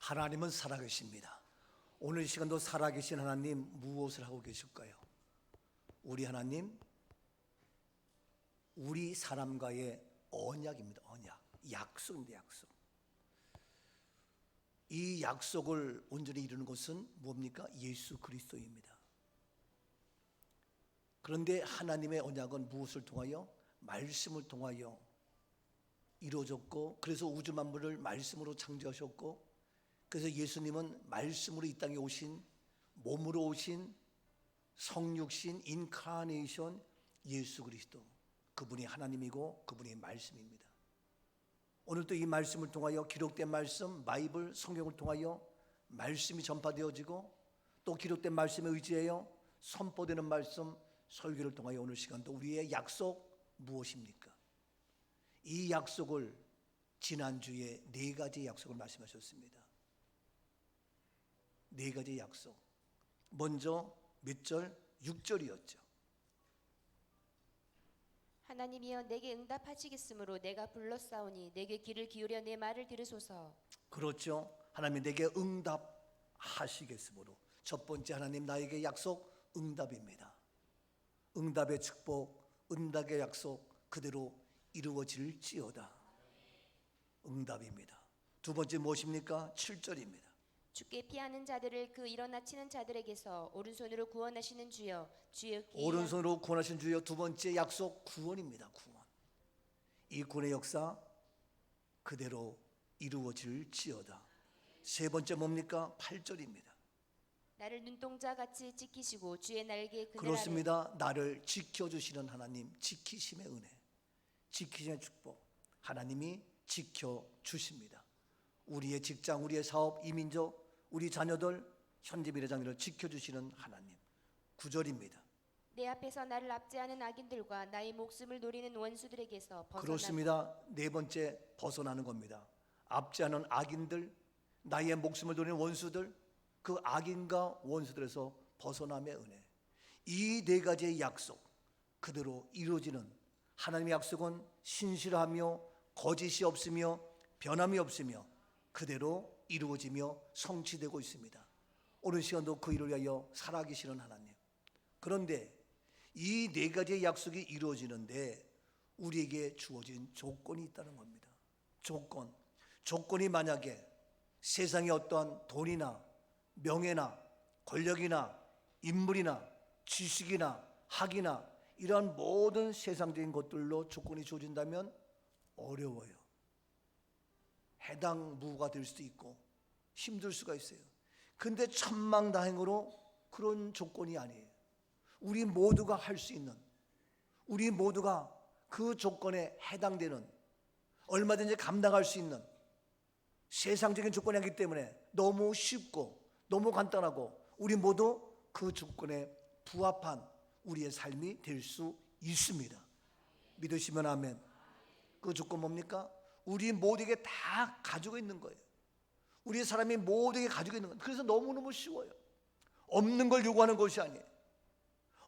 하나님은 살아계십니다. 오늘 이 시간도 살아계신 하나님 무엇을 하고 계실까요? 우리 하나님, 우리 사람과의 언약입니다. 언약, 약속입니다. 약속. 이 약속을 온전히 이루는 것은 뭡니까? 예수 그리스도입니다. 그런데 하나님의 언약은 무엇을 통하여? 말씀을 통하여 이루어졌고, 그래서 우주 만물을 말씀으로 창조하셨고, 그래서 예수님은 말씀으로 이 땅에 오신, 몸으로 오신 성육신 인카네이션 예수 그리스도, 그분이 하나님이고 그분이 말씀입니다. 오늘도 이 말씀을 통하여 기록된 말씀, 바이블, 성경을 통하여 말씀이 전파되어지고, 또 기록된 말씀에 의지하여 선포되는 말씀, 설교를 통하여 오늘 시간도 우리의 약속 무엇입니까? 이 약속을 지난주에 네 가지 약속을 말씀하셨습니다. 네 가지 약속. 먼저 몇 절? 6절이었죠. 하나님이여 내게 응답하시겠으므로 내가 불렀사오니 내게 귀를 기울여 내 말을 들으소서. 그렇죠. 하나님이 내게 응답하시겠으므로. 첫 번째, 하나님 나에게 약속, 응답입니다. 응답의 축복, 응답의 약속 그대로 이루어질지어다. 응답입니다. 두 번째 무엇입니까? 7절입니다. 주께 피하는 자들을 그 일어나 치는 자들에게서 오른손으로 구원하시는 주여, 주여 오른손으로 구원하신 주여. 두 번째 약속, 구원입니다. 구원. 이 구원의 역사 그대로 이루어질지어다. 세 번째 뭡니까? 8절입니다. 나를 눈동자같이 지키시고 주의 날개 그늘 아래. 그렇습니다. 나를 지켜주시는 하나님, 지키심의 은혜, 지키심의 축복, 하나님이 지켜주십니다. 우리의 직장, 우리의 사업, 이민족, 우리 자녀들, 현재 미래 장래를 지켜주시는 하나님. 9절입니다. 내 앞에서 나를 압제하는 악인들과 나의 목숨을 노리는 원수들에게서 벗어나. 그렇습니다. 네 번째, 벗어나는 겁니다. 압제하는 악인들, 나의 목숨을 노리는 원수들, 그 악인과 원수들에서 벗어남의 은혜. 이 네 가지의 약속 그대로 이루어지는 하나님의 약속은 신실하며 거짓이 없으며 변함이 없으며 그대로 이루어지며 성취되고 있습니다. 오늘 시간도 그 일을 위하여 살아계시는 하나님. 그런데 이 네 가지의 약속이 이루어지는데 우리에게 주어진 조건이 있다는 겁니다. 조건이 만약에 세상의 어떠한 돈이나 명예나 권력이나 인물이나 지식이나 학이나 이러한 모든 세상적인 것들로 조건이 주어진다면 어려워요. 해당 무가 될 수도 있고 힘들 수가 있어요. 근데 천망다행으로 그런 조건이 아니에요. 우리 모두가 할 수 있는, 우리 모두가 그 조건에 해당되는, 얼마든지 감당할 수 있는 세상적인 조건이 아니기 때문에 너무 쉽고 너무 간단하고 우리 모두 그 조건에 부합한 우리의 삶이 될 수 있습니다. 믿으시면 아멘. 그 조건 뭡니까? 우리 모두에게 다 가지고 있는 거예요. 우리 사람이 모두에게 가지고 있는 거예요. 그래서 너무너무 쉬워요. 없는 걸 요구하는 것이 아니에요.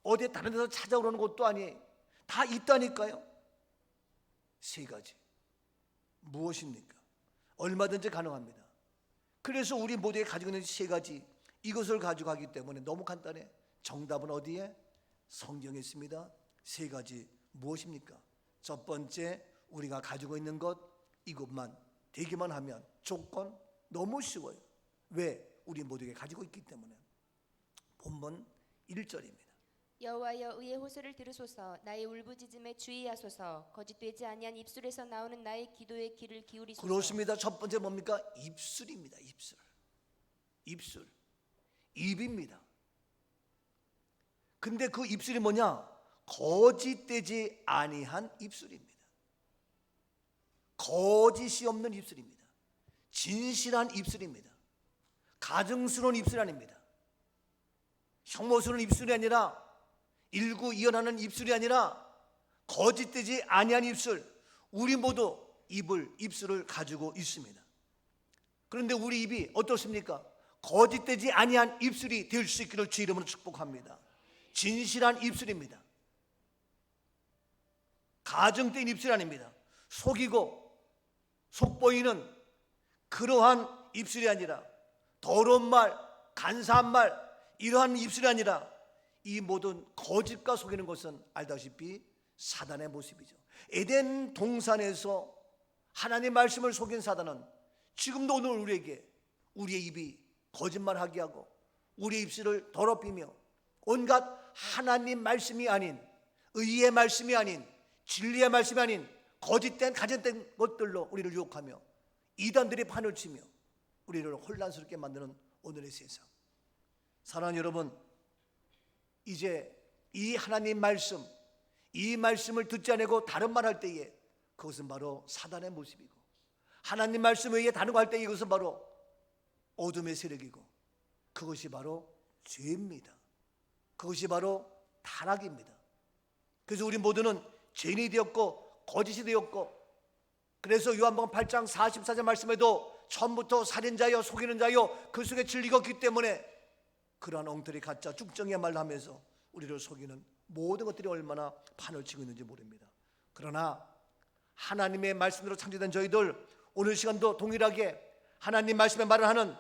어디 다른 데서 찾아오는 것도 아니에요. 다 있다니까요. 세 가지. 무엇입니까? 얼마든지 가능합니다. 그래서 우리 모두에게 가지고 있는 세 가지, 이것을 가지고 하기 때문에 너무 간단해. 정답은 어디에? 성경에 있습니다. 세 가지 무엇입니까? 첫 번째, 우리가 가지고 있는 것, 이것만 되기만 하면 조건 너무 쉬워요. 왜? 우리 모두에게 가지고 있기 때문에. 본문 1절입니다. 여호와여 의의 호소를 들으소서. 나의 울부짖음에 주의하소서. 거짓되지 아니한 입술에서 나오는 나의 기도에 귀를 기울이소서. 그렇습니다. 첫 번째 뭡니까? 입술입니다. 입술. 입입니다. 근데 그 입술이 뭐냐? 거짓되지 아니한 입술입니다. 거짓이 없는 입술입니다. 진실한 입술입니다. 가증스러운 입술이 아닙니다. 혐오스러운 입술이 아니라, 일구이연하는 입술이 아니라 거짓되지 아니한 입술. 우리 모두 입술을 가지고 있습니다. 그런데 우리 입이 어떻습니까? 거짓되지 아니한 입술이 될 수 있기를 주 이름으로 축복합니다. 진실한 입술입니다. 가증된 입술이 아닙니다. 속이고 속보이는 그러한 입술이 아니라 더러운 말, 간사한 말, 이러한 입술이 아니라 이 모든 거짓과 속이는 것은 알다시피 사단의 모습이죠. 에덴 동산에서 하나님 말씀을 속인 사단은 지금도 오늘 우리에게 우리의 입이 거짓말하게 하고 우리의 입술을 더럽히며 온갖 하나님 말씀이 아닌, 의의 말씀이 아닌, 진리의 말씀이 아닌 거짓된 가짜된 것들로 우리를 유혹하며 이단들이 판을 치며 우리를 혼란스럽게 만드는 오늘의 세상. 사랑하는 여러분, 이제 이 하나님 말씀, 이 말씀을 듣지 않고 다른 말 할 때에 그것은 바로 사단의 모습이고, 하나님 말씀 외에 다른 거 할 때에 이것은 바로 어둠의 세력이고, 그것이 바로 죄입니다. 그것이 바로 타락입니다. 그래서 우리 모두는 죄인이 되었고 거짓이 되었고, 그래서 요한복음 8장 44절 말씀에도 처음부터 살인자여 속이는 자여 그 속에 진리가 없기 때문에 그러한 엉터리 가짜 쭉정이야 말로 하면서 우리를 속이는 모든 것들이 얼마나 판을 치고 있는지 모릅니다. 그러나 하나님의 말씀으로 창조된 저희들, 오늘 시간도 동일하게 하나님 말씀에 말을 하는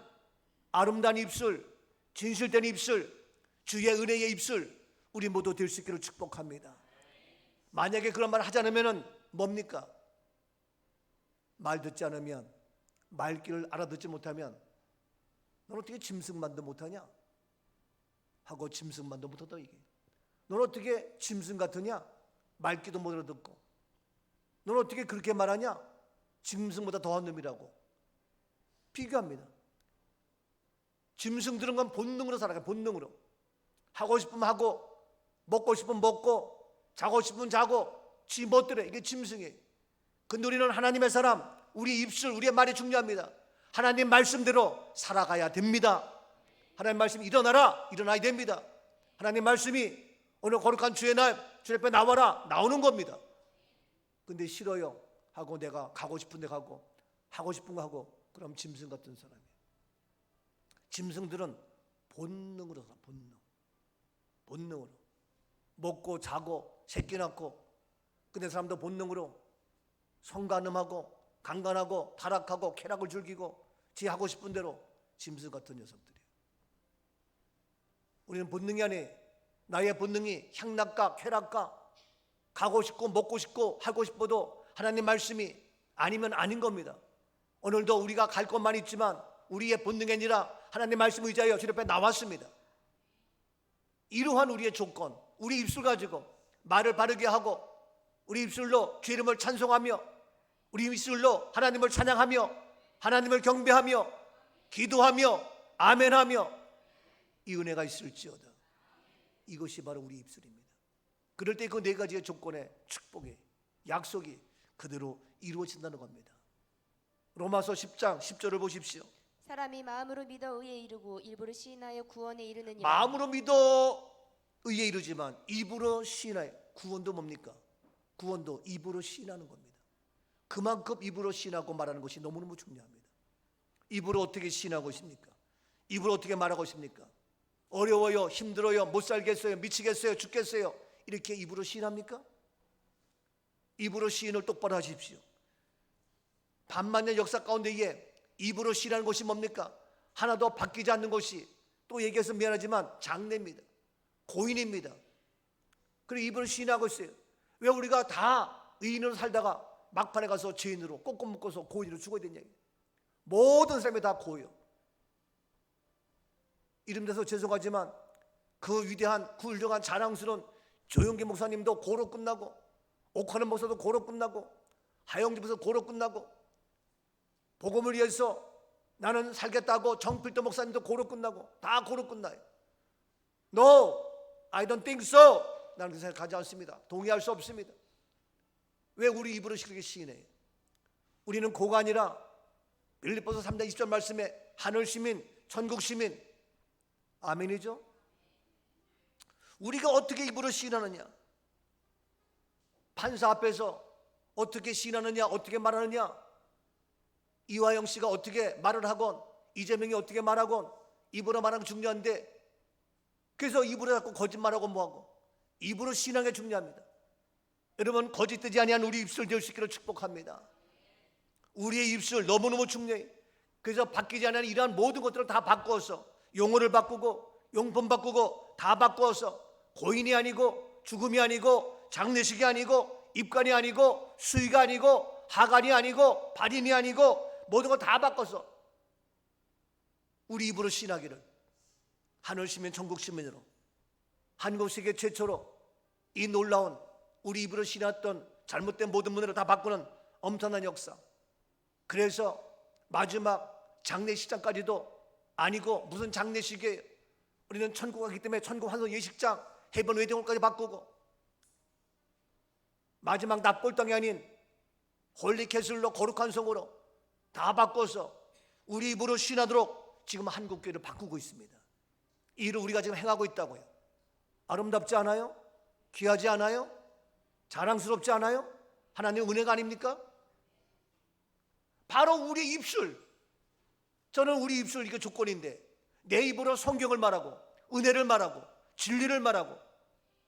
아름다운 입술, 진실된 입술, 주의 은혜의 입술, 우리 모두 될 수 있기를 축복합니다. 만약에 그런 말을 하지 않으면 뭡니까? 말 듣지 않으면, 말귀를 알아듣지 못하면 너는 어떻게 짐승만도 못하냐? 하고 짐승만도 못하다 이게. 너는 어떻게 짐승 같으냐? 말귀도 못 알아듣고. 너는 어떻게 그렇게 말하냐? 짐승보다 더한 놈이라고 비교합니다. 짐승들은 건 본능으로 살아가요. 본능으로. 하고 싶으면 하고, 먹고 싶으면 먹고, 자고 싶으면 자고, 지 멋대로. 이게 짐승이에요. 근데 우리는 하나님의 사람, 우리 입술, 우리의 말이 중요합니다. 하나님 말씀대로 살아가야 됩니다. 하나님 말씀이 일어나라, 일어나야 됩니다. 하나님 말씀이 오늘 거룩한 주의 날, 주의 앞에 나와라, 나오는 겁니다. 근데 싫어요 하고 내가 가고 싶은 데 가고 하고 싶은 거 하고, 그럼 짐승 같은 사람이에요. 짐승들은 본능으로 살아. 본능으로 먹고 자고 새끼 낳고. 근데 사람도 본능으로 성간음하고 강간하고 타락하고 쾌락을 즐기고 지 하고 싶은 대로 짐승 같은 녀석들이에요. 우리는 본능이 아니에요. 나의 본능이 향락과 쾌락과 가고 싶고 먹고 싶고 하고 싶어도 하나님 말씀이 아니면 아닌 겁니다. 오늘도 우리가 갈 곳만 있지만 우리의 본능이 아니라 하나님 말씀 의지하여 주님 앞에 나왔습니다. 이러한 우리의 조건, 우리 입술 가지고 말을 바르게 하고, 우리 입술로 주 이름을 찬송하며, 우리 입술로 하나님을 찬양하며, 하나님을 경배하며, 기도하며, 아멘하며 이 은혜가 있을지어다. 이것이 바로 우리 입술입니다. 그럴 때 그 네 가지의 조건의 축복의 약속이 그대로 이루어진다는 겁니다. 로마서 10장 10절을 보십시오. 사람이 마음으로 믿어 의에 이르고 입으로 시인하여 구원에 이르느니라. 마음으로 믿어 의에 이르지만 입으로 시인하여, 구원도 뭡니까? 구원도 입으로 시인하는 겁니다. 그만큼 입으로 시인하고 말하는 것이 너무너무 중요합니다. 입으로 어떻게 시인하고 있습니까? 입으로 어떻게 말하고 있습니까? 어려워요, 힘들어요, 못 살겠어요, 미치겠어요, 죽겠어요, 이렇게 입으로 시인합니까? 입으로 시인을 똑바로 하십시오. 반만년 역사 가운데에 입으로 시인하는 것이 뭡니까? 하나도 바뀌지 않는 것이, 또 얘기해서 미안하지만 장래입니다. 고인입니다. 그리고 입으로 시인하고 있어요. 왜 우리가 다 의인으로 살다가 막판에 가서 죄인으로 꽁꽁 묶어서 고인으로 죽어야 되냐? 모든 사람이 다 고요. 이름 대서 죄송하지만 그 위대한 그 훌륭한 자랑스러운 조용기 목사님도 고로 끝나고, 옥하는 목사도 고로 끝나고, 하영주 목사도 고로 끝나고, 복음을 위해서 나는 살겠다고 정필도 목사님도 고로 끝나고, 다 고로 끝나요. No, I don't think so. 나는 그 생각하지 않습니다. 동의할 수 없습니다. 왜 우리 입으로 그렇게 시인해요? 우리는 고가 아니라 빌립보서 3장 20절 말씀에 하늘 시민, 천국 시민, 아멘이죠? 우리가 어떻게 입으로 시인하느냐? 판사 앞에서 어떻게 시인하느냐, 어떻게 말하느냐? 이화영 씨가 어떻게 말을 하건, 이재명이 어떻게 말하건 입으로 말하는 게 중요한데, 그래서 입으로 자꾸 거짓말하고 뭐하고, 입으로 시인하는 게 중요합니다. 여러분, 거짓되지 아니한 우리 입술 될 수 있기를 축복합니다. 우리의 입술 너무너무 중요해요. 그래서 바뀌지 않는 이러한 모든 것들을 다 바꾸어서 용어를 바꾸고 용품 바꾸고 다 바꾸어서 고인이 아니고 죽음이 아니고 장례식이 아니고 입관이 아니고 수의가 아니고 하관이 아니고 발인이 아니고 모든 걸 다 바꿔서 우리 입으로 신하기를 하늘 시민 천국 시민으로 한국 세계 최초로 이 놀라운 우리 입으로 신었던 잘못된 모든 문화를 다 바꾸는 엄청난 역사. 그래서 마지막 장례식장까지도 아니고 무슨 장례식이에요. 우리는 천국 가기 때문에 천국 환송 예식장 헤븐 웨딩홀까지 바꾸고 마지막 납골당이 아닌 홀리 캐슬로 거룩한 성으로 다 바꿔서 우리 입으로 신하도록 지금 한국교회를 바꾸고 있습니다. 이 일을 우리가 지금 행하고 있다고요. 아름답지 않아요? 귀하지 않아요? 자랑스럽지 않아요? 하나님의 은혜가 아닙니까? 바로 우리 입술, 저는 우리 입술 이게 조건인데 내 입으로 성경을 말하고 은혜를 말하고 진리를 말하고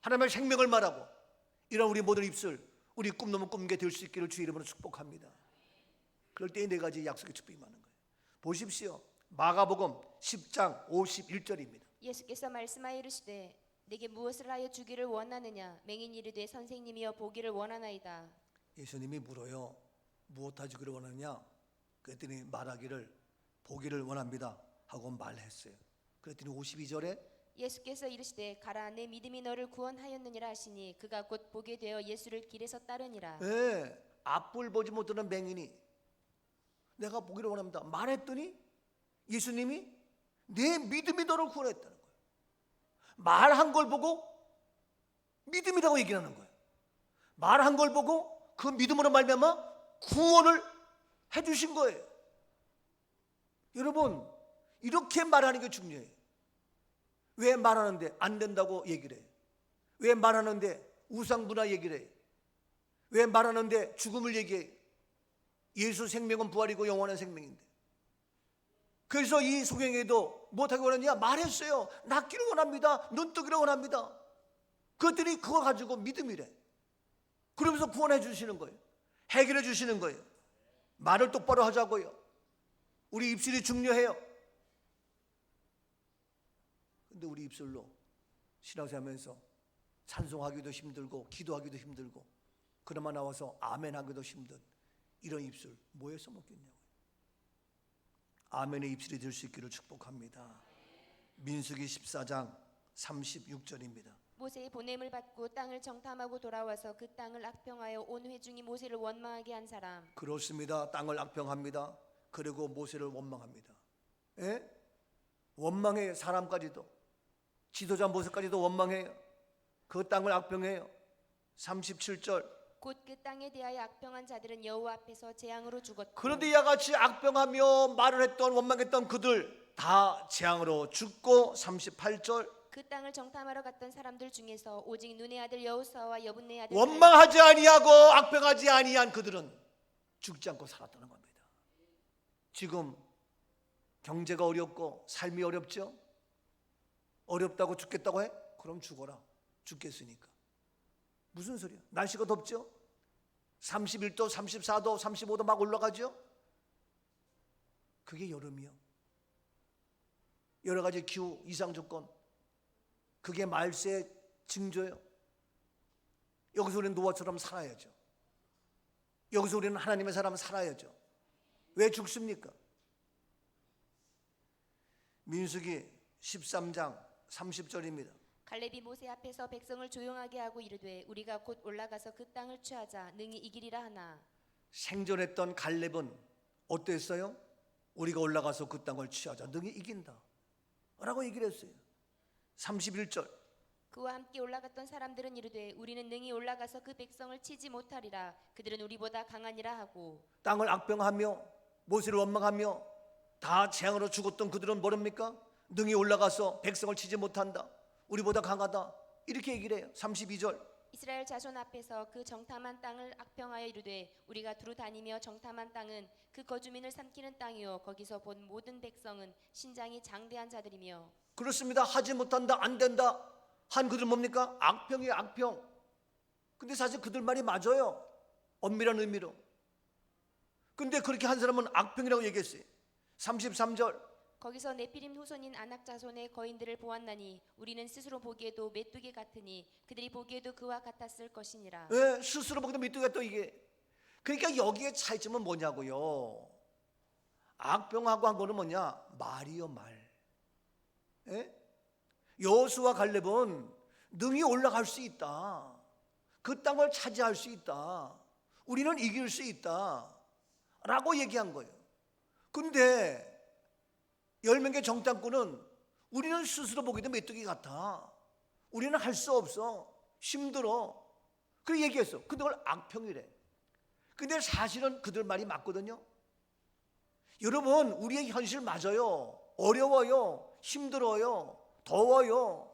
하나님의 생명을 말하고 이런 우리 모든 입술, 우리 꿈 넘은 꿈게 될 수 있기를 주 이름으로 축복합니다. 그럴 때 네 가지 약속의 축복이 많은 거예요. 보십시오. 마가복음 10장 51절입니다. 예수께서 말씀하여 이르시되 내게 무엇을 하여 주기를 원하느냐 맹인이 이르되 선생님이여 보기를 원하나이다. 예수님이 물어요. 무엇 하시기를 원하느냐? 그랬더니 말하기를 보기를 원합니다 하고 말했어요. 그랬더니 52절에 예수께서 이르시되 가라 내 믿음이 너를 구원하였느니라 하시니 그가 곧 보게 되어 예수를 길에서 따르니라. 앞을 보지 못하는 맹인이 내가 보기를 원합니다 말했더니 예수님이 내 믿음이 너를 구원했다는 거예요. 말한 걸 보고 믿음이라고 얘기하는 거예요. 말한 걸 보고 그 믿음으로 말미암아 구원을 해주신 거예요. 여러분 이렇게 말하는 게 중요해요. 왜 말하는데 안 된다고 얘기를 해요? 왜 말하는데 우상분화 얘기를 해요? 왜 말하는데 죽음을 얘기해요? 예수 생명은 부활이고 영원한 생명인데. 그래서 이 소경에도 못하기 원하느냐? 말했어요. 낫기를 원합니다. 눈 뜨기를 원합니다. 그것들이 그거 가지고 믿음이래. 그러면서 구원해 주시는 거예요. 해결해 주시는 거예요. 말을 똑바로 하자고요. 우리 입술이 중요해요. 근데 우리 입술로 신앙생활하면서 찬송하기도 힘들고 기도하기도 힘들고 그나마 나와서 아멘 하기도 힘든 이런 입술 뭐에 써먹겠냐고요. 아멘의 입술이 될 수 있기를 축복합니다. 민수기 14장 36절입니다. 모세의 보냄을 받고 땅을 정탐하고 돌아와서 그 땅을 악평하여 온 회중이 모세를 원망하게 한 사람. 그렇습니다. 땅을 악평합니다. 그리고 모세를 원망합니다. 예? 원망해요. 사람까지도 지도자 모세까지도 원망해요. 그 땅을 악평해요. 37절 곧 그 땅에 대하여 악평한 자들은 여호와 앞에서 재앙으로 죽었고 그런데 이와 같이 악평하며 말을 했던 원망했던 그들 다 재앙으로 죽고 38절 그 땅을 정탐하러 갔던 사람들 중에서 오직 눈의 아들 여호수아와 여분네 아들 원망하지 아니하고 악평하지 아니한 그들은 죽지 않고 살았다는 겁니다. 지금 경제가 어렵고 삶이 어렵죠? 어렵다고 죽겠다고 해? 그럼 죽어라. 죽겠으니까. 무슨 소리야? 날씨가 덥죠? 31도, 34도, 35도 막 올라가죠? 그게 여름이요. 여러 가지 기후 이상 조건, 그게 말세의 징조예요. 여기서 우리는 노아처럼 살아야죠. 여기서 우리는 하나님의 사람 살아야죠. 왜 죽습니까? 민수기 13장 30절입니다. 갈렙이 모세 앞에서 백성을 조용하게 하고 이르되 우리가 곧 올라가서 그 땅을 취하자 능히 이기리라 하나. 생존했던 갈렙은 어땠어요? 우리가 올라가서 그 땅을 취하자 능히 이긴다 라고 얘기를 했어요. 31절 그와 함께 올라갔던 사람들은 이르되 우리는 능히 올라가서 그 백성을 치지 못하리라. 그들은 우리보다 강하니라 하고. 땅을 악평하며 모세를 원망하며 다 재앙으로 죽었던 그들은 뭐랍니까? 능히 올라가서 백성을 치지 못한다. 우리보다 강하다. 이렇게 얘기를 해요. 32절 이스라엘 자손 앞에서 그 정탐한 땅을 악평하여 이르되 우리가 두루 다니며 정탐한 땅은 그 거주민을 삼키는 땅이요 거기서 본 모든 백성은 신장이 장대한 자들이며. 그렇습니다. 하지 못한다 안 된다 한 그들 뭡니까? 악평이에요. 악평. 근데 사실 그들 말이 맞아요. 엄밀한 의미로. 근데 그렇게 한 사람은 악평이라고 얘기했어요. 33절 거기서 네피림 후손인 아낙 자손의 거인들을 보았나니 우리는 스스로 보기에도 메뚜기 같으니 그들이 보기에도 그와 같았을 것이니라. 예, 스스로 보기도 메뚜기가 또 이게 그러니까 여기에 차이점은 뭐냐고요. 악병하고 한 거는 뭐냐? 말이요 말. 예? 여호수아 갈렙은 능히 올라갈 수 있다. 그 땅을 차지할 수 있다. 우리는 이길 수 있다 라고 얘기한 거예요. 근데 10명의 정탐꾼은 우리는 스스로 보기도 메뚜기 같아. 우리는 할 수 없어. 힘들어. 그렇게 얘기했어. 근데 그걸 악평이래. 근데 사실은 그들 말이 맞거든요. 여러분, 우리의 현실 맞아요. 어려워요. 힘들어요. 더워요.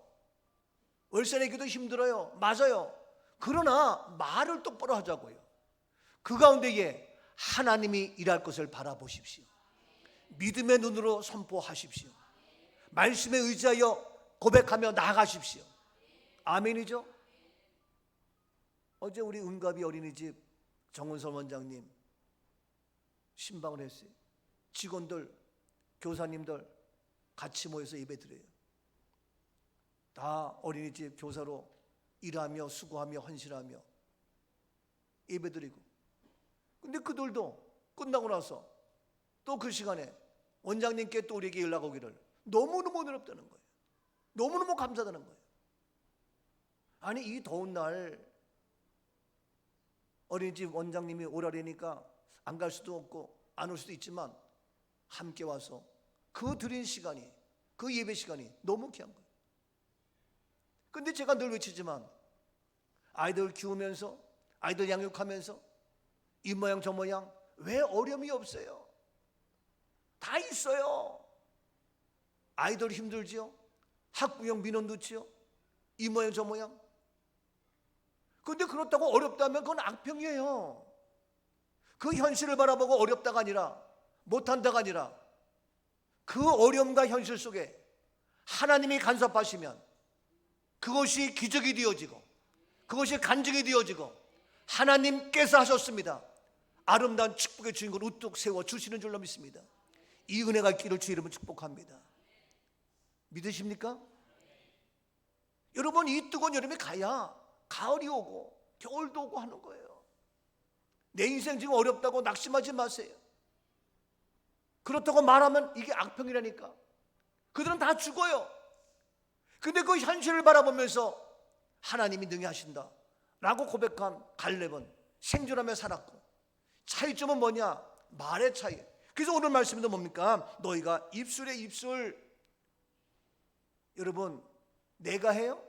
월세 내기도 힘들어요. 맞아요. 그러나 말을 똑바로 하자고요. 그 가운데에 하나님이 일할 것을 바라보십시오. 믿음의 눈으로 선포하십시오. 말씀에 의지하여 고백하며 나아가십시오. 아멘이죠? 어제 우리 은갑이 어린이집 정은선 원장님 신방을 했어요. 직원들, 교사님들 같이 모여서 예배드려요. 다 어린이집 교사로 일하며 수고하며 헌신하며 예배드리고, 근데 그들도 끝나고 나서 또 그 시간에 원장님께 또 우리에게 연락 오기를 너무너무 어렵다는 거예요. 너무너무 감사하다는 거예요. 아니, 이 더운 날 어린이집 원장님이 오라니까 안 갈 수도 없고 안 올 수도 있지만 함께 와서 그 드린 시간이, 그 예배 시간이 너무 귀한 거예요. 근데 제가 늘 외치지만 아이들 키우면서, 아이들 양육하면서 이 모양 저 모양 왜 어려움이 없어요? 다 있어요. 아이들 힘들지요? 학부형 민원 넣지요? 이 모양 저 모양. 근데 그렇다고 어렵다면 그건 악평이에요. 그 현실을 바라보고 어렵다가 아니라, 못한다가 아니라, 그 어려움과 현실 속에 하나님이 간섭하시면 그것이 기적이 되어지고, 그것이 간증이 되어지고, 하나님께서 하셨습니다. 아름다운 축복의 주인공을 우뚝 세워 주시는 줄로 믿습니다. 이 은혜가 있기를 주 이름으로 축복합니다. 믿으십니까? 여러분, 이 뜨거운 여름에 가야 가을이 오고 겨울도 오고 하는 거예요. 내 인생 지금 어렵다고 낙심하지 마세요. 그렇다고 말하면 이게 악평이라니까. 그들은 다 죽어요. 근데 그 현실을 바라보면서 하나님이 능히 하신다 라고 고백한 갈렙은 생존하며 살았고, 차이점은 뭐냐? 말의 차이. 그래서 오늘 말씀은 뭡니까? 너희가 입술에 입술. 여러분, 내가 해요?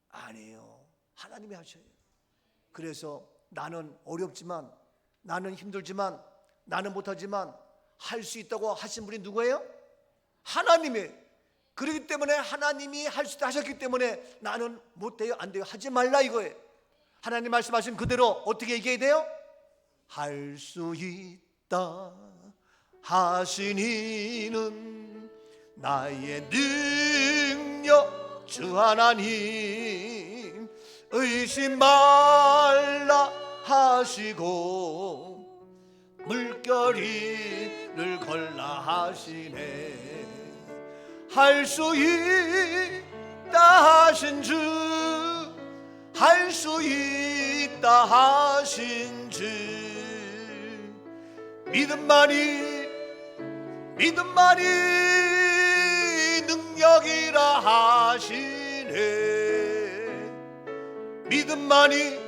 아니에요. 하나님이 하셔요. 그래서 나는 어렵지만, 나는 힘들지만, 나는 못하지만 할 수 있다고 하신 분이 누구예요? 하나님이. 그렇기 때문에 하나님이 할 수 있다 하셨기 때문에 나는 못해요, 안 돼요 하지 말라 이거예요. 하나님 말씀하신 그대로 어떻게 얘기해야 돼요? 할 수 있다 하신 이는 나의 능력 주 하나님, 의심 말라 하시고 물결이를 걸라 하시네. 할 수 있다 하신 주, 할 수 있다 하신 주, 믿음만이 능력이라 하시네. 믿음만이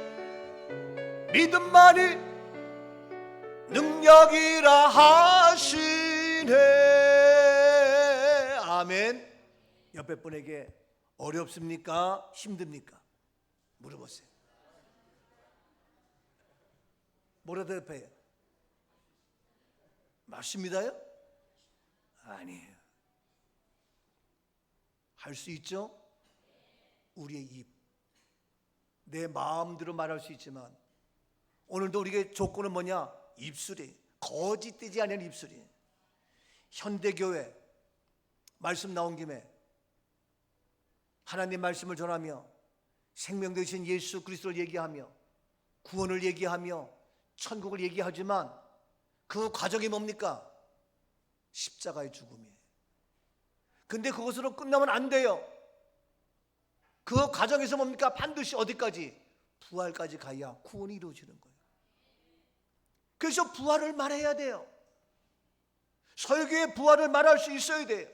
능력이라 하시네. 아멘. 옆에 분에게 어렵습니까? 힘듭니까? 물어보세요. 뭐라 대답해요? 맞습니다요? 아니에요. 할 수 있죠? 우리의 입, 내 마음대로 말할 수 있지만 오늘도 우리에게 조건은 뭐냐? 입술이, 거짓되지 않은 입술이. 현대교회 말씀 나온 김에 하나님 말씀을 전하며 생명 되신 예수 그리스도를 얘기하며 구원을 얘기하며 천국을 얘기하지만 그 과정이 뭡니까? 십자가의 죽음이에요. 근데 그것으로 끝나면 안 돼요. 그 과정에서 뭡니까? 반드시 어디까지? 부활까지 가야 구원이 이루어지는 거예요. 그래서 부활을 말해야 돼요. 설교의 부활을 말할 수 있어야 돼요.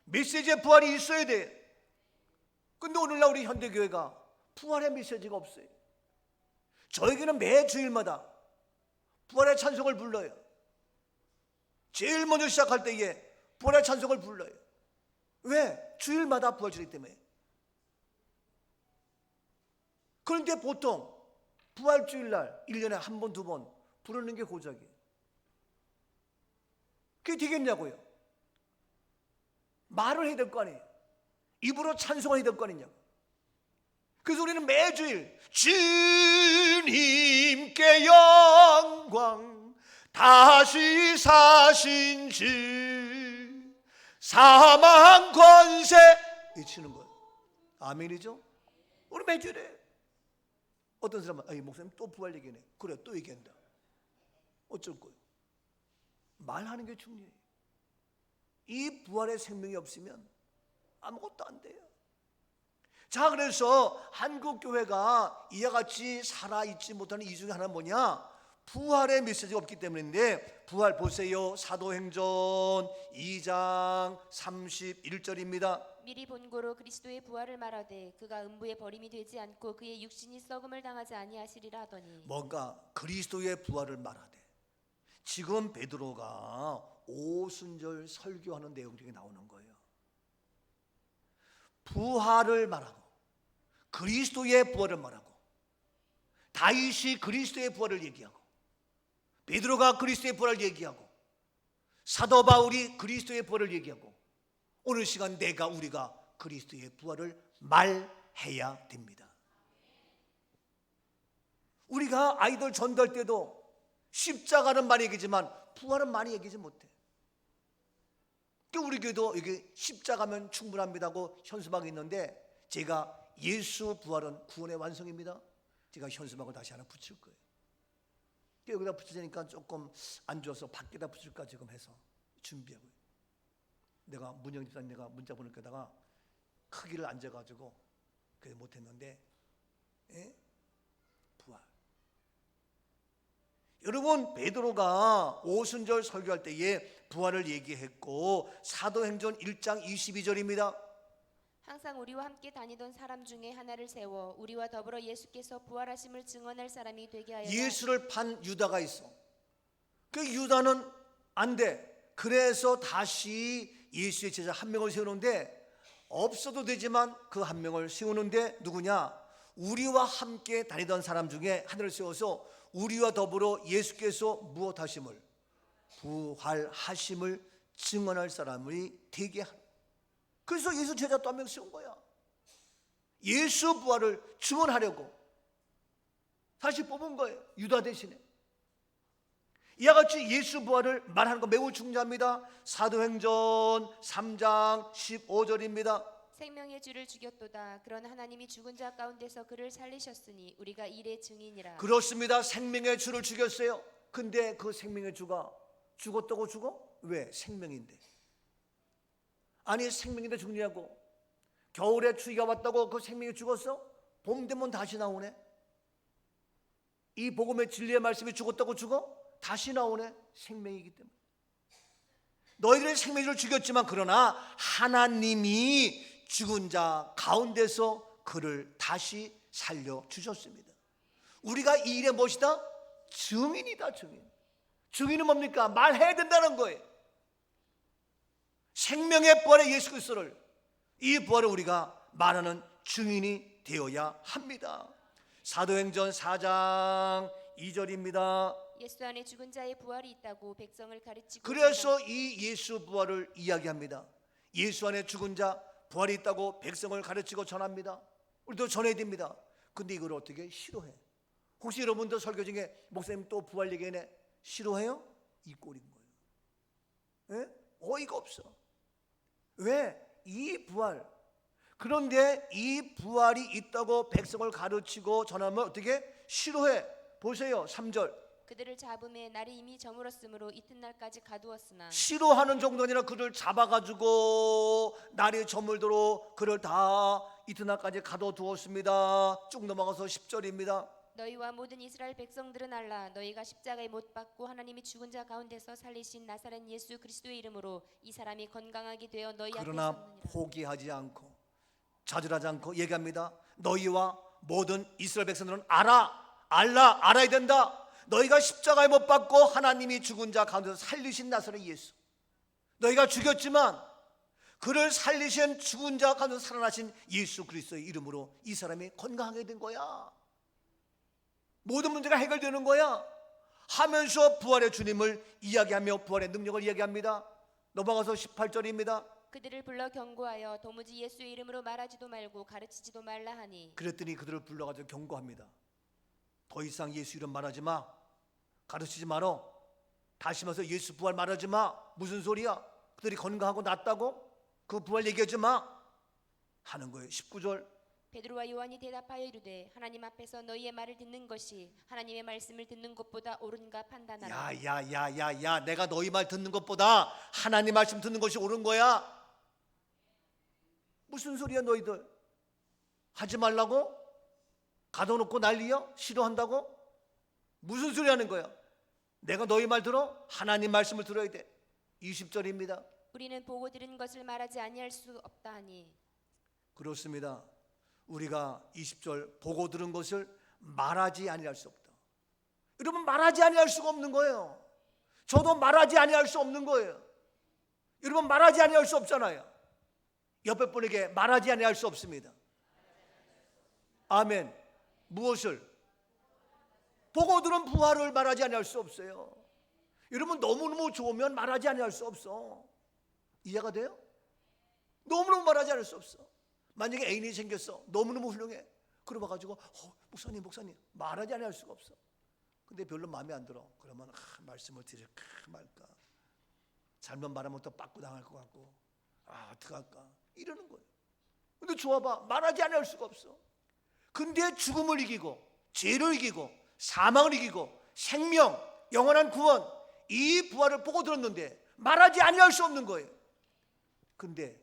메시지의 부활이 있어야 돼요. 근데 오늘날 우리 현대교회가 부활의 메시지가 없어요. 저에게는 매 주일마다 부활의 찬송을 불러요. 제일 먼저 시작할 때에 부활의 찬송을 불러요. 왜? 주일마다 부활주일 때문에. 그런데 보통 부활주일날 1년에 한 번, 두 번 부르는 게 고작이에요. 그게 되겠냐고요? 말을 해야 될 거 아니에요. 입으로 찬송을 해야 될 거 아니냐고. 그래서 우리는 매주일 주님께 영광 다시 사신 주 사망 권세 외치는 거예요. 아멘이죠? 우리 매주일에 어떤 사람은 목사님 또 부활 얘기네. 그래 또 얘기한다. 어쩔 거예요? 말하는 게 중요해요. 이 부활의 생명이 없으면 아무것도 안 돼요. 자, 그래서 한국 교회가 이와 같이 살아있지 못하는 이유 중에 하나는 뭐냐? 부활의 메시지가 없기 때문인데, 부활 보세요. 사도행전 2장 31절입니다. 미리 본고로 그리스도의 부활을 말하되 그가 음부에 버림이 되지 않고 그의 육신이 썩음을 당하지 아니하시리라 하더니. 뭔가 그리스도의 부활을 말하되, 지금 베드로가 오순절 설교하는 내용 중에 나오는 거예요. 부활을 말하고 그리스도의 부활을 말하고 다윗이 그리스도의 부활을 얘기하고 베드로가 그리스도의 부활을 얘기하고 사도 바울이 그리스도의 부활을 얘기하고 오늘 시간 우리가 그리스도의 부활을 말해야 됩니다. 우리가 아이들 전도할 때도 십자가는 많이 얘기지만 부활은 많이 얘기하지 못해. 우리 교회도 여기 십자가면 충분합니다고 현수막이 있는데, 제가 예수 부활은 구원의 완성입니다. 제가 현수막을 다시 하나 붙일 거예요. 여기다 붙이자니까 조금 안 좋아서 밖에다 붙일까 지금 해서 준비하고 있어요. 내가 문영 집사님 내가 문자 보낼 거다가 크기를 안 재가지고 그래 못했는데, 부활. 여러분, 베드로가 오순절 설교할 때에 부활을 얘기했고, 사도행전 1장 22절입니다. 항상 우리와 함께 다니던 사람 중에 하나를 세워 우리와 더불어 예수께서 부활하심을 증언할 사람이 되게 하여. 예수를 판 유다가 있어. 그 유다는 안 돼. 그래서 다시 예수의 제자 한 명을 세우는데, 없어도 되지만 그 한 명을 세우는데 누구냐? 우리와 함께 다니던 사람 중에 하나를 세워서 우리와 더불어 예수께서 무엇하심을? 부활하심을 증언할 사람이 되게 하는. 그래서 예수 제자 또 한 명 세운 거야. 예수 부활을 증언하려고 다시 뽑은 거예요. 유다 대신에. 이와 같이 예수 부활을 말하는 거 매우 중요합니다. 사도행전 3장 15절입니다. 생명의 주를 죽였도다. 그러나 하나님이 죽은 자 가운데서 그를 살리셨으니 우리가 이래 증인이라. 그렇습니다. 생명의 주를 죽였어요. 근데 그 생명의 주가 죽었다고 죽어? 왜? 생명인데. 아니, 생명인데 죽냐고. 겨울에 추위가 왔다고 그 생명이 죽었어? 봄 되면 다시 나오네. 이 복음의 진리의 말씀이 죽었다고 죽어? 다시 나오네. 생명이기 때문에. 너희들의 생명을 죽였지만 그러나 하나님이 죽은 자 가운데서 그를 다시 살려주셨습니다. 우리가 이 일의 무엇이다? 증인이다. 증인. 증인은 뭡니까? 말해야 된다는 거예요. 생명의 부활의 예수 그리스도를, 이 부활을 우리가 말하는 증인이 되어야 합니다. 사도행전 4장 2절입니다. 예수 안에 죽은 자의 부활이 있다고 백성을 가르치고. 그래서 이 예수 부활을 이야기합니다. 예수 안에 죽은 자 부활이 있다고 백성을 가르치고 전합니다. 우리도 전해야 됩니다. 근데 이걸 어떻게 싫어해? 혹시 여러분도 설교 중에 목사님 또 부활 얘기하네, 싫어해요? 이 꼴인 거예요. 어이가 없어. 왜? 이 부활. 그런데 이 부활이 있다고 백성을 가르치고 전하면 어떻게? 싫어해. 보세요. 3절. 그들을 잡음에 날이 이미 저물었으므로 이튿날까지 가두었으나 싫어하는 정도 아니라 그를 잡아가지고 날이 저물도록 그를 다 이튿날까지 가둬두었습니다. 쭉 넘어가서 10절입니다. 너희와 모든 이스라엘 백성들은 알라. 너희가 십자가에 못 박고 하나님이 죽은 자 가운데서 살리신 나사렛 예수 그리스도의 이름으로 이 사람이 건강하게 되어 너희 앞에 그러나 섰느니라. 포기하지 않고 좌절하지 않고 얘기합니다. 너희와 모든 이스라엘 백성들은 알아야 된다. 너희가 십자가에 못 박고 하나님이 죽은 자 가운데서 살리신 나사렛 예수, 너희가 죽였지만 그를 살리신 죽은 자 가운데서 살아나신 예수 그리스도의 이름으로 이 사람이 건강하게 된 거야. 모든 문제가 해결되는 거야 하면서 부활의 주님을 이야기하며 부활의 능력을 이야기합니다. 넘어가서 18절입니다. 그들을 불러 경고하여 도무지 예수의 이름으로 말하지도 말고 가르치지도 말라 하니. 그랬더니 그들을 불러가지고 경고합니다. 더 이상 예수 이름 말하지 마, 가르치지 마라. 다시 말해서 예수 부활 말하지 마. 무슨 소리야? 그들이 건강하고 낫다고? 그 부활 얘기하지 마 하는 거예요. 19절. 베드로와 요한이 대답하여 이르되 하나님 앞에서 너희의 말을 듣는 것이 하나님의 말씀을 듣는 것보다 옳은가 판단하라. 야, 내가 너희 말 듣는 것보다 하나님 말씀 듣는 것이 옳은 거야. 무슨 소리야 너희들? 하지 말라고? 가둬놓고 난리야? 싫어한다고? 무슨 소리 하는 거야? 내가 너희 말 들어? 하나님 말씀을 들어야 돼. 20절입니다. 우리는 보고 들은 것을 말하지 아니할 수 없다 하니. 그렇습니다. 우리가 20절 보고 들은 것을 말하지 아니할 수 없다. 여러분, 말하지 아니할 수가 없는 거예요. 저도 말하지 아니할 수 없는 거예요. 여러분, 말하지 아니할 수 없잖아요. 옆에 분에게 말하지 아니할 수 없습니다. 아멘. 무엇을? 보고 들은 부활을 말하지 아니할 수 없어요. 여러분, 너무너무 좋으면 말하지 아니할 수 없어. 이해가 돼요? 너무너무 말하지 않을 수 없어. 만약에 애인이 생겼어, 너무너무 훌륭해. 그러고 가지고 목사님 말하지 않을 수가 없어. 근데 별로 마음에 안 들어. 그러면 말씀을 드릴까 말까, 잘못 말하면 또 빠꾸 당할 것 같고, 어떡할까 이러는 거예요. 근데 좋아봐, 말하지 않을 수가 없어. 근데 죽음을 이기고 죄를 이기고 사망을 이기고 생명, 영원한 구원, 이 부활을 보고 들었는데 말하지 아니할 수 없는 거예요. 근데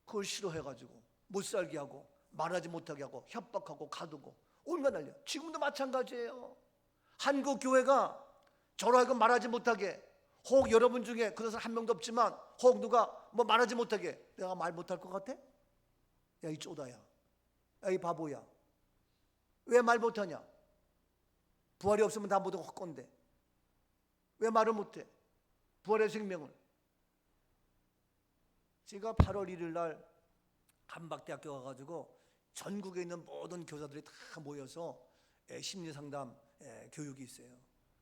그걸 싫어해가지고 못 살게 하고 말하지 못하게 하고 협박하고 가두고 얼마나 난리야. 지금도 마찬가지예요. 한국 교회가 저로 하여금 말하지 못하게, 혹 여러분 중에 그런 사람 한 명도 없지만 혹 누가 뭐 말하지 못하게, 내가 말 못할 것 같아? 야, 이 쪼다야, 야, 이 바보야, 왜 말 못하냐? 부활이 없으면 다 모두 헛건데 왜 말을 못해? 부활의 생명을. 제가 8월 1일 날 한박대학교 가가지고 전국에 있는 모든 교사들이 다 모여서 심리상담 교육이 있어요.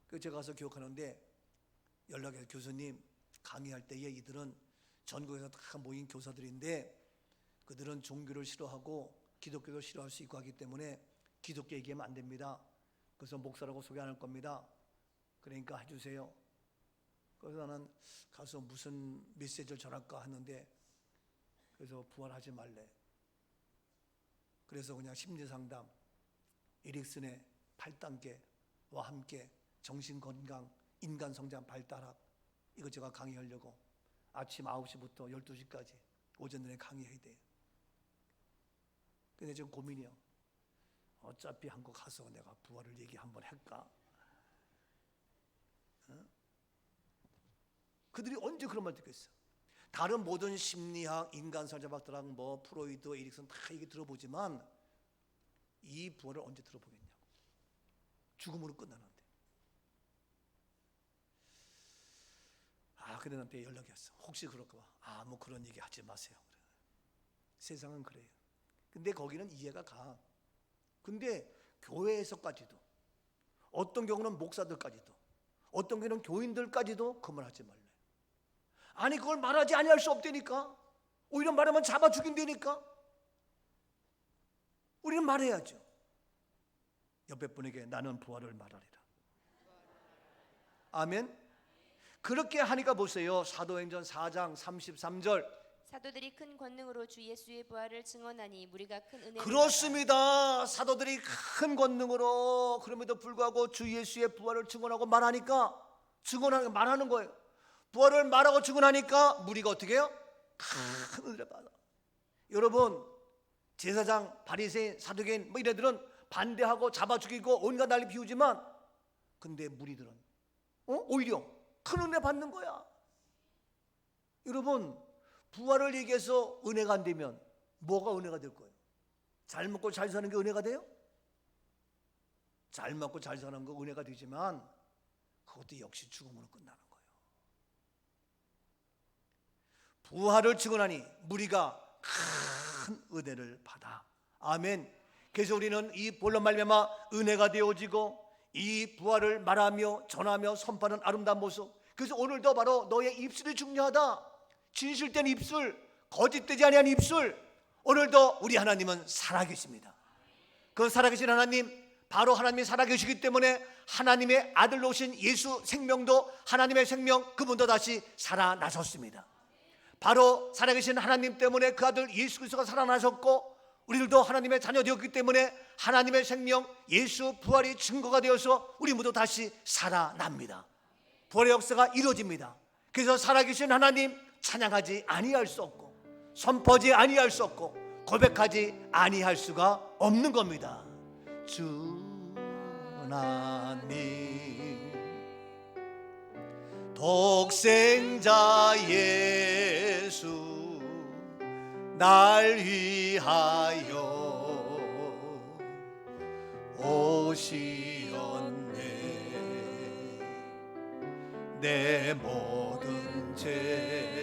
그래서 제가 가서 교육하는데 연락해서, 교수님, 강의할 때에 이들은 전국에서 다 모인 교사들인데 그들은 종교를 싫어하고 기독교도 싫어할 수 있고 하기 때문에 기독교 얘기하면 안 됩니다. 그래서 목사라고 소개 안 할 겁니다. 그러니까 해주세요. 그래서 나는 가서 무슨 메시지를 전할까 하는데, 그래서 부활하지 말래. 그래서 그냥 심리상담, 에릭슨의 8단계와 함께 정신건강, 인간성장 발달학, 이거 제가 강의하려고 아침 9시부터 12시까지 오전 내내 강의해야 돼요. 근데 지금 고민이요. 어차피 한국 가서 내가 부활을 얘기 한번 할까? 그들이 언제 그런 말 듣겠어? 다른 모든 심리학, 인간성장학들학, 뭐 프로이드, 에릭슨 다 얘기 들어보지만 이 부활을 언제 들어보겠냐고. 죽음으로 끝나는데. 근데 나한테 연락이 왔어. 혹시 그럴까 봐. 뭐 그런 얘기 하지 마세요. 그래. 세상은 그래요. 근데 거기는 이해가 가. 근데 교회에서까지도, 어떤 경우는 목사들까지도, 어떤 경우는 교인들까지도 그 말 하지 말래. 아니, 그걸 말하지 아니할 수 없다니까. 오히려 말하면 잡아 죽인다니까. 우리는 말해야죠. 옆에 분에게 나는 부활을 말하리라. 아멘. 그렇게 하니까 보세요. 사도행전 4장 33절 사도들이 큰 권능으로 주 예수의 부활을 증언하니 무리가 큰 은혜를 그렇습니다. 사도들이 큰 권능으로 그럼에도 불구하고 주 예수의 부활을 증언하고 말하니까 말하는 거예요. 부활을 말하고 증언하니까 무리가 어떻게 해요? 큰 은혜를 받아. 여러분, 제사장, 바리새인, 사두개인 뭐 이래들은 반대하고 잡아 죽이고 온갖 난리 피우지만 근데 무리들은 오히려 큰 은혜 받는 거야. 여러분, 부활을 얘기해서 은혜가 안 되면 뭐가 은혜가 될 거예요? 잘 먹고 잘 사는 게 은혜가 돼요? 잘 먹고 잘 사는 거 은혜가 되지만 그것도 역시 죽음으로 끝나는 거예요. 부활을 증언하니 무리가 큰 은혜를 받아. 아멘. 그래서 우리는 이 본론 말미암아 은혜가 되어지고 이 부활을 말하며 전하며 선포하는 아름다운 모습. 그래서 오늘도 바로 너의 입술이 중요하다. 진실된 입술, 거짓되지 아니한 입술. 오늘도 우리 하나님은 살아계십니다. 그 살아계신 하나님, 바로 하나님이 살아계시기 때문에 하나님의 아들로 오신 예수 생명도 하나님의 생명, 그분도 다시 살아나셨습니다. 바로 살아계신 하나님 때문에 그 아들 예수 그리스도가 살아나셨고 우리들도 하나님의 자녀 되었기 때문에 하나님의 생명 예수 부활이 증거가 되어서 우리 모두 다시 살아납니다. 부활의 역사가 이루어집니다. 그래서 살아계신 하나님 찬양하지 아니할 수 없고 선포하지 아니할 수 없고 고백하지 아니할 수가 없는 겁니다. 주 하나님 독생자 예수 날 위하여 오시었네. 내 모든 죄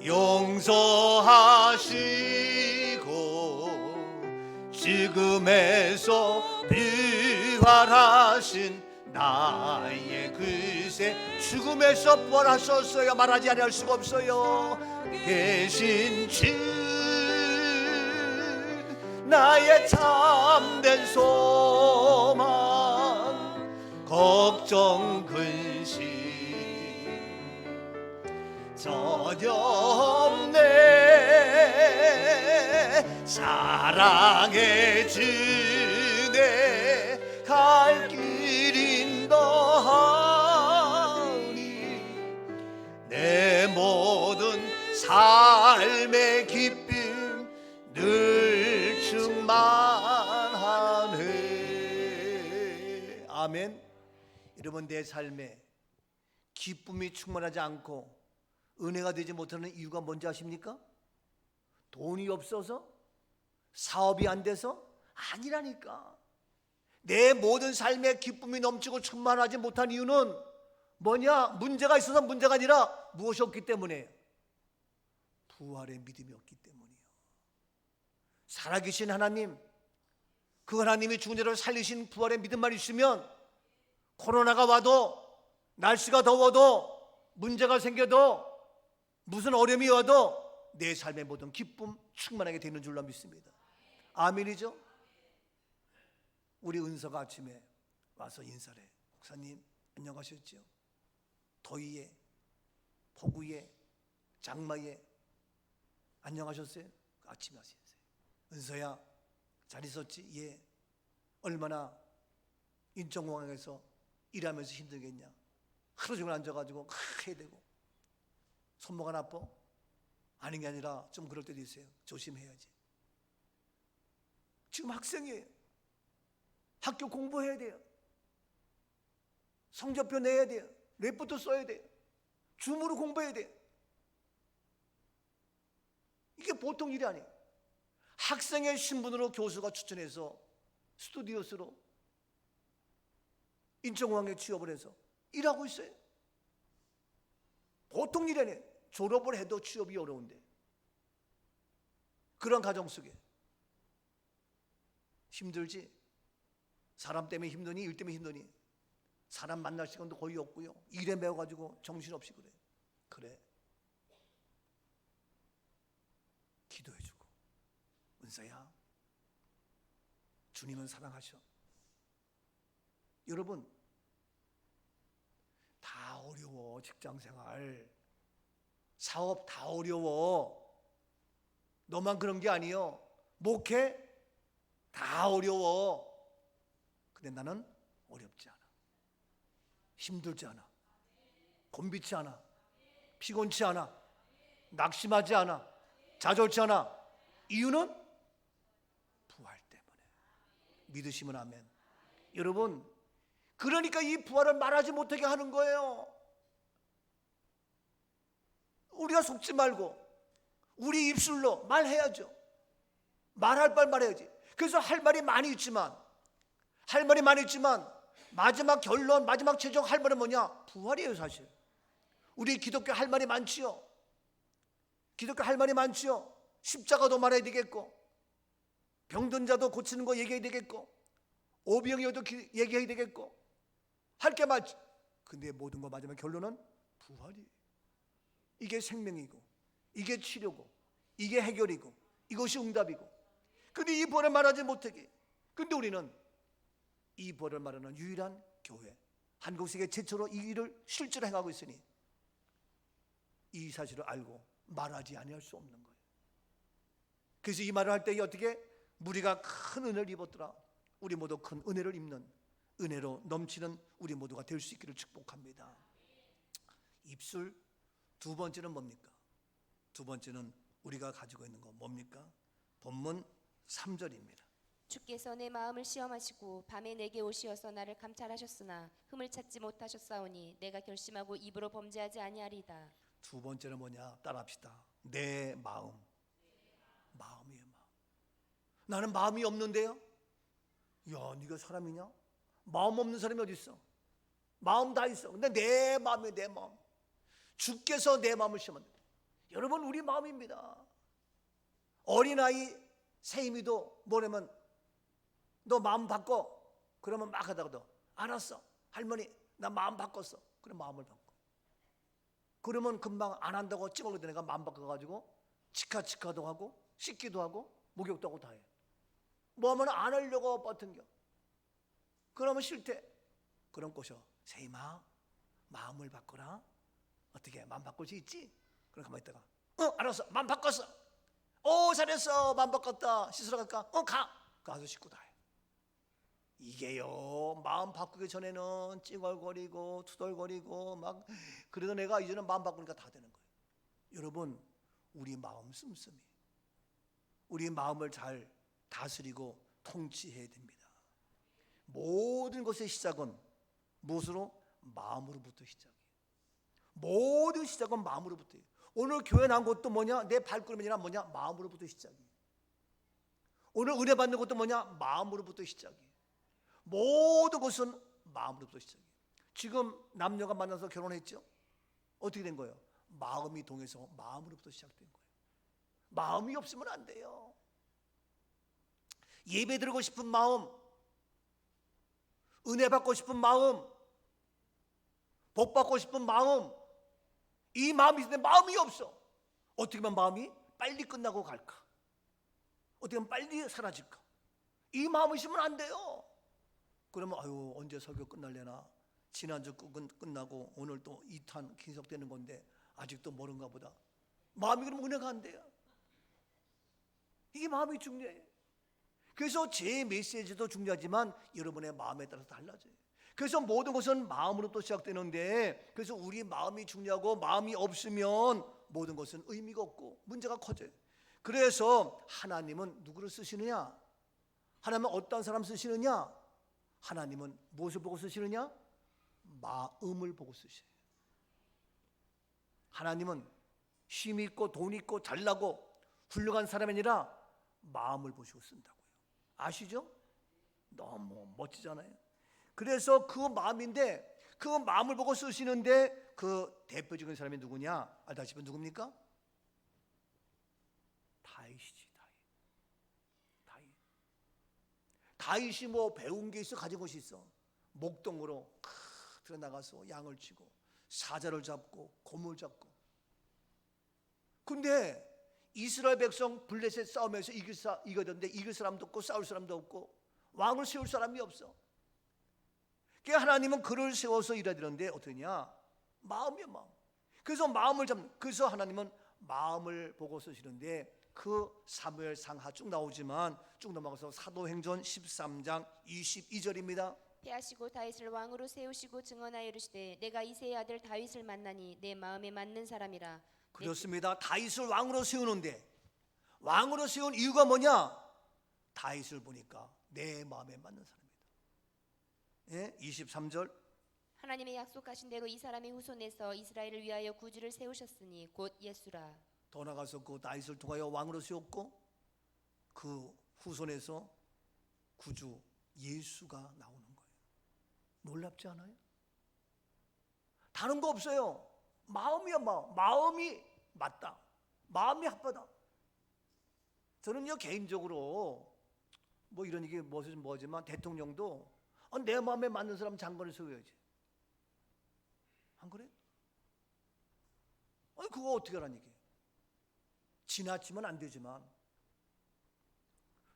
용서하시고 지금에서 부활하신 나의 그새 죽음에서 부활하셨어요. 말하지 않을 수가 없어요. 계신 주 나의 참된 소망 걱정 근심 전혀 없네. 사랑해 주네 갈 길인 너하니 내 모든 삶의 기쁨 늘 충만하네. 아멘. 여러분, 내 삶에 기쁨이 충만하지 않고 은혜가 되지 못하는 이유가 뭔지 아십니까? 돈이 없어서? 사업이 안 돼서? 아니라니까. 내 모든 삶에 기쁨이 넘치고 충만하지 못한 이유는 뭐냐? 문제가 있어서 문제가 아니라 무엇이 없기 때문에? 부활의 믿음이 없기 때문이요. 살아계신 하나님, 그 하나님이 죽은 자를 살리신 부활의 믿음만 있으면 코로나가 와도 날씨가 더워도 문제가 생겨도 무슨 어려움이 와도 내 삶의 모든 기쁨 충만하게 되는 줄로 믿습니다. 아멘이죠? 우리 은서가 아침에 와서 인사를 해. 목사님 안녕하셨죠? 더위에 폭우에 장마에 안녕하셨어요? 아침에 와서 인사해. 은서야 잘 있었지? 예. 얼마나 인천공항에서 일하면서 힘들겠냐. 하루 종일 앉아가지고 해야 되고 손모가 나빠? 아닌 게 아니라 좀 그럴 때도 있어요. 조심해야지. 지금 학생이에요. 학교 공부해야 돼요. 성적표 내야 돼요. 레포트 써야 돼요. 줌으로 공부해야 돼요. 이게 보통 일이 아니에요. 학생의 신분으로 교수가 추천해서 스튜디오스로 인천공항에 취업을 해서 일하고 있어요. 보통 일이 아니에요. 졸업을 해도 취업이 어려운데 그런 가정 속에 힘들지? 사람 때문에 힘드니? 일 때문에 힘드니? 사람 만날 시간도 거의 없고요. 일에 매워가지고 정신없이 그래. 그래. 기도해주고 은서야 주님은 사랑하셔. 여러분 다 어려워 직장생활. 사업 다 어려워. 너만 그런 게 아니요. 목회 다 어려워. 근데 나는 어렵지 않아. 힘들지 않아. 곤비치 않아. 피곤치 않아. 낙심하지 않아. 좌절치 않아. 이유는 부활 때문에. 믿으시면 아멘. 여러분, 그러니까 이 부활을 말하지 못하게 하는 거예요. 우리가 속지 말고 우리 입술로 말해야죠. 말할 말 말해야지. 그래서 할 말이 많이 있지만 마지막 결론, 마지막 최종 할 말은 뭐냐? 부활이에요. 사실 우리 기독교 할 말이 많지요. 기독교 할 말이 많지요. 십자가도 말해야 되겠고, 병든 자도 고치는 거 얘기해야 되겠고, 오병이어도 얘기해야 되겠고, 할 게 많지. 근데 모든 거 마지막 결론은 부활이에요. 이게 생명이고, 이게 치료고, 이게 해결이고, 이것이 응답이고. 근데 이 부활을 말하지 못하게. 근데 우리는 이 부활을 말하는 유일한 교회, 한국 세계 최초로 이 일을 실제로 행하고 있으니 이 사실을 알고 말하지 아니할 수 없는 거예요. 그래서 이 말을 할 때 어떻게 무리가 큰 은혜를 입었더라. 우리 모두 큰 은혜를 입는, 은혜로 넘치는 우리 모두가 될 수 있기를 축복합니다. 입술. 두 번째는 뭡니까? 두 번째는 우리가 가지고 있는 거 뭡니까? 본문 3절입니다. 주께서 내 마음을 시험하시고 밤에 내게 오시어서 나를 감찰하셨으나 흠을 찾지 못하셨사오니 내가 결심하고 입으로 범죄하지 아니하리이다. 두 번째는 뭐냐? 따라합시다. 내 마음. 마음이에요. 마음. 나는 마음이 없는데요? 야, 네가 사람이냐? 마음 없는 사람이 어디 있어? 마음 다 있어. 근데 내 마음이에요. 내 마음. 주께서 내 마음을 시험한다. 여러분, 우리 마음입니다. 어린아이 세임이도 뭐냐면 너 마음 바꿔. 그러면 막 하다가도 알았어. 할머니 나 마음 바꿨어. 그럼 마음을 바꿔. 그러면 금방 안 한다고 찡얼거리던 애가 마음 바꿔가지고 치카치카도 하고 씻기도 하고 목욕도 하고 다 해. 뭐 하면 안 하려고 버튼겨. 그러면 싫대. 그럼 꼬셔. 세임아 마음을 바꿔라. 어떻게 마음 바꿀 수 있지? 그럼 가만히 있다가 알았어. 마음 바꿨어. 잘했어. 마음 바꿨다. 씻으러 갈까? 가. 가서 씻고 다 해. 이게요, 마음 바꾸기 전에는 찡얼거리고 투덜거리고 막 그러던 애가 이제는 마음 바꾸니까 다 되는 거예요. 여러분, 우리 마음 씀씀이, 우리 마음을 잘 다스리고 통치해야 됩니다. 모든 것의 시작은 무엇으로? 마음으로부터 시작이에요. 모든 시작은 마음으로부터예요. 오늘 교회 나온 것도 뭐냐? 내 발걸음이 아니라 뭐냐? 마음으로부터 시작이에요. 오늘 은혜 받는 것도 뭐냐? 마음으로부터 시작이에요. 모든 것은 마음으로부터 시작이에요. 지금 남녀가 만나서 결혼했죠? 어떻게 된 거예요? 마음이 동해서 마음으로부터 시작된 거예요. 마음이 없으면 안 돼요. 예배 드리고 싶은 마음, 은혜 받고 싶은 마음, 복 받고 싶은 마음, 이 마음이 있는데 마음이 없어. 어떻게 하면 마음이 빨리 끝나고 갈까? 어떻게 하면 빨리 사라질까? 이 마음이 있으면 안 돼요. 그러면 아유, 언제 설교 끝날려나? 지난주 끝나고 오늘 또 2탄 긴석되는 건데 아직도 모른가 보다. 마음이 그러면 은혜가 안 돼요. 이게 마음이 중요해요. 그래서 제 메시지도 중요하지만 여러분의 마음에 따라서 달라져요. 그래서 모든 것은 마음으로부터 시작되는데, 그래서 우리 마음이 중요하고 마음이 없으면 모든 것은 의미가 없고 문제가 커져요. 그래서 하나님은 누구를 쓰시느냐? 하나님은 어떤 사람 쓰시느냐? 하나님은 무엇을 보고 쓰시느냐? 마음을 보고 쓰셔요. 하나님은 힘 있고 돈 있고 잘나고 훌륭한 사람이 아니라 마음을 보시고 쓴다고요. 아시죠? 너무 멋지잖아요. 그래서 그 마음인데, 그 마음을 보고 쓰시는데 그 대표적인 사람이 누구냐? 알다시피 누굽니까? 다윗이지. 다윗이 뭐 배운 게 있어? 가진 것이 있어? 목동으로 들어나가서 양을 치고 사자를 잡고 곰을 잡고. 근데 이스라엘 백성 블레셋 싸움에서 이겼는데 이길 사람도 없고 싸울 사람도 없고 왕을 세울 사람이 없어. 그러니까 하나님은 그를 세워서 일하야 되는데 어떠냐? 마음이야, 마음. 그래서 마음을 잡는, 그래서 하나님은 마음을 보고 쓰시는데 그 사무엘상하 쭉 나오지만 쭉 넘어가서 사도행전 13장 22절입니다. 패하시고 다윗을 왕으로 세우시고 증언하여 이르시되 내가 이새의 아들 다윗을 만나니 내 마음에 맞는 사람이라. 그렇습니다. 다윗을 왕으로 세우는데 왕으로 세운 이유가 뭐냐? 다윗을 보니까 내 마음에 맞는 사람이다. 예? 23절 하나님의 약속하신 대로 이 사람의 후손에서 이스라엘을 위하여 구주를 세우셨으니 곧 예수라. 더 나가서 그 다윗을 통하여 왕으로 세웠고 그 후손에서 구주 예수가 나오는 거예요. 놀랍지 않아요? 다른 거 없어요. 마음이야, 마음이 맞다. 마음이 합하다. 저는요 개인적으로 뭐 이런 얘기 뭐지만 대통령도 내 마음에 맞는 사람 장관을 세워야지. 안 그래? 아니 그거 어떻게 하라는 얘기예요? 지나치면 안 되지만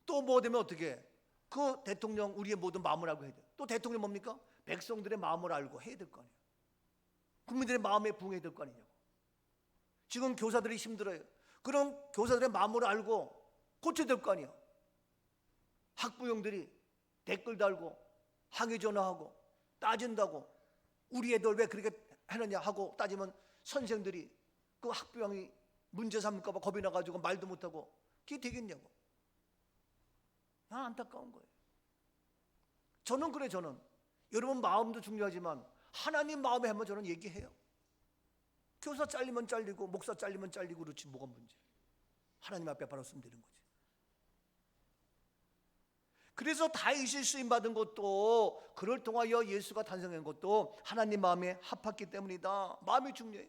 또 뭐 되면 어떻게 해? 그 대통령 우리의 모든 마음을 알고 해야 돼. 또 대통령 뭡니까? 백성들의 마음을 알고 해야 될 거 아니에요. 국민들의 마음에 부응해야 될 거 아니냐고. 지금 교사들이 힘들어요. 그럼 교사들의 마음을 알고 고쳐야 될 거 아니야. 학부형들이 댓글 달고 항의 전화하고 따진다고 우리 애들 왜 그렇게 해느냐 하고 따지면 선생들이 그 학부형이 문제 삼을까 봐 겁이 나가지고 말도 못하고 그게 되겠냐고. 난 안타까운 거예요. 저는 그래. 저는 여러분 마음도 중요하지만 하나님 마음에 한번 저는 얘기해요. 교사 잘리면 잘리고 목사 잘리면 잘리고 그렇지 뭐가 문제. 하나님 앞에 바로 쓰면 되는 거지. 그래서 다윗이 쓰임받은 것도 그를 통하여 예수가 탄생한 것도 하나님 마음에 합했기 때문이다. 마음이 중요해요.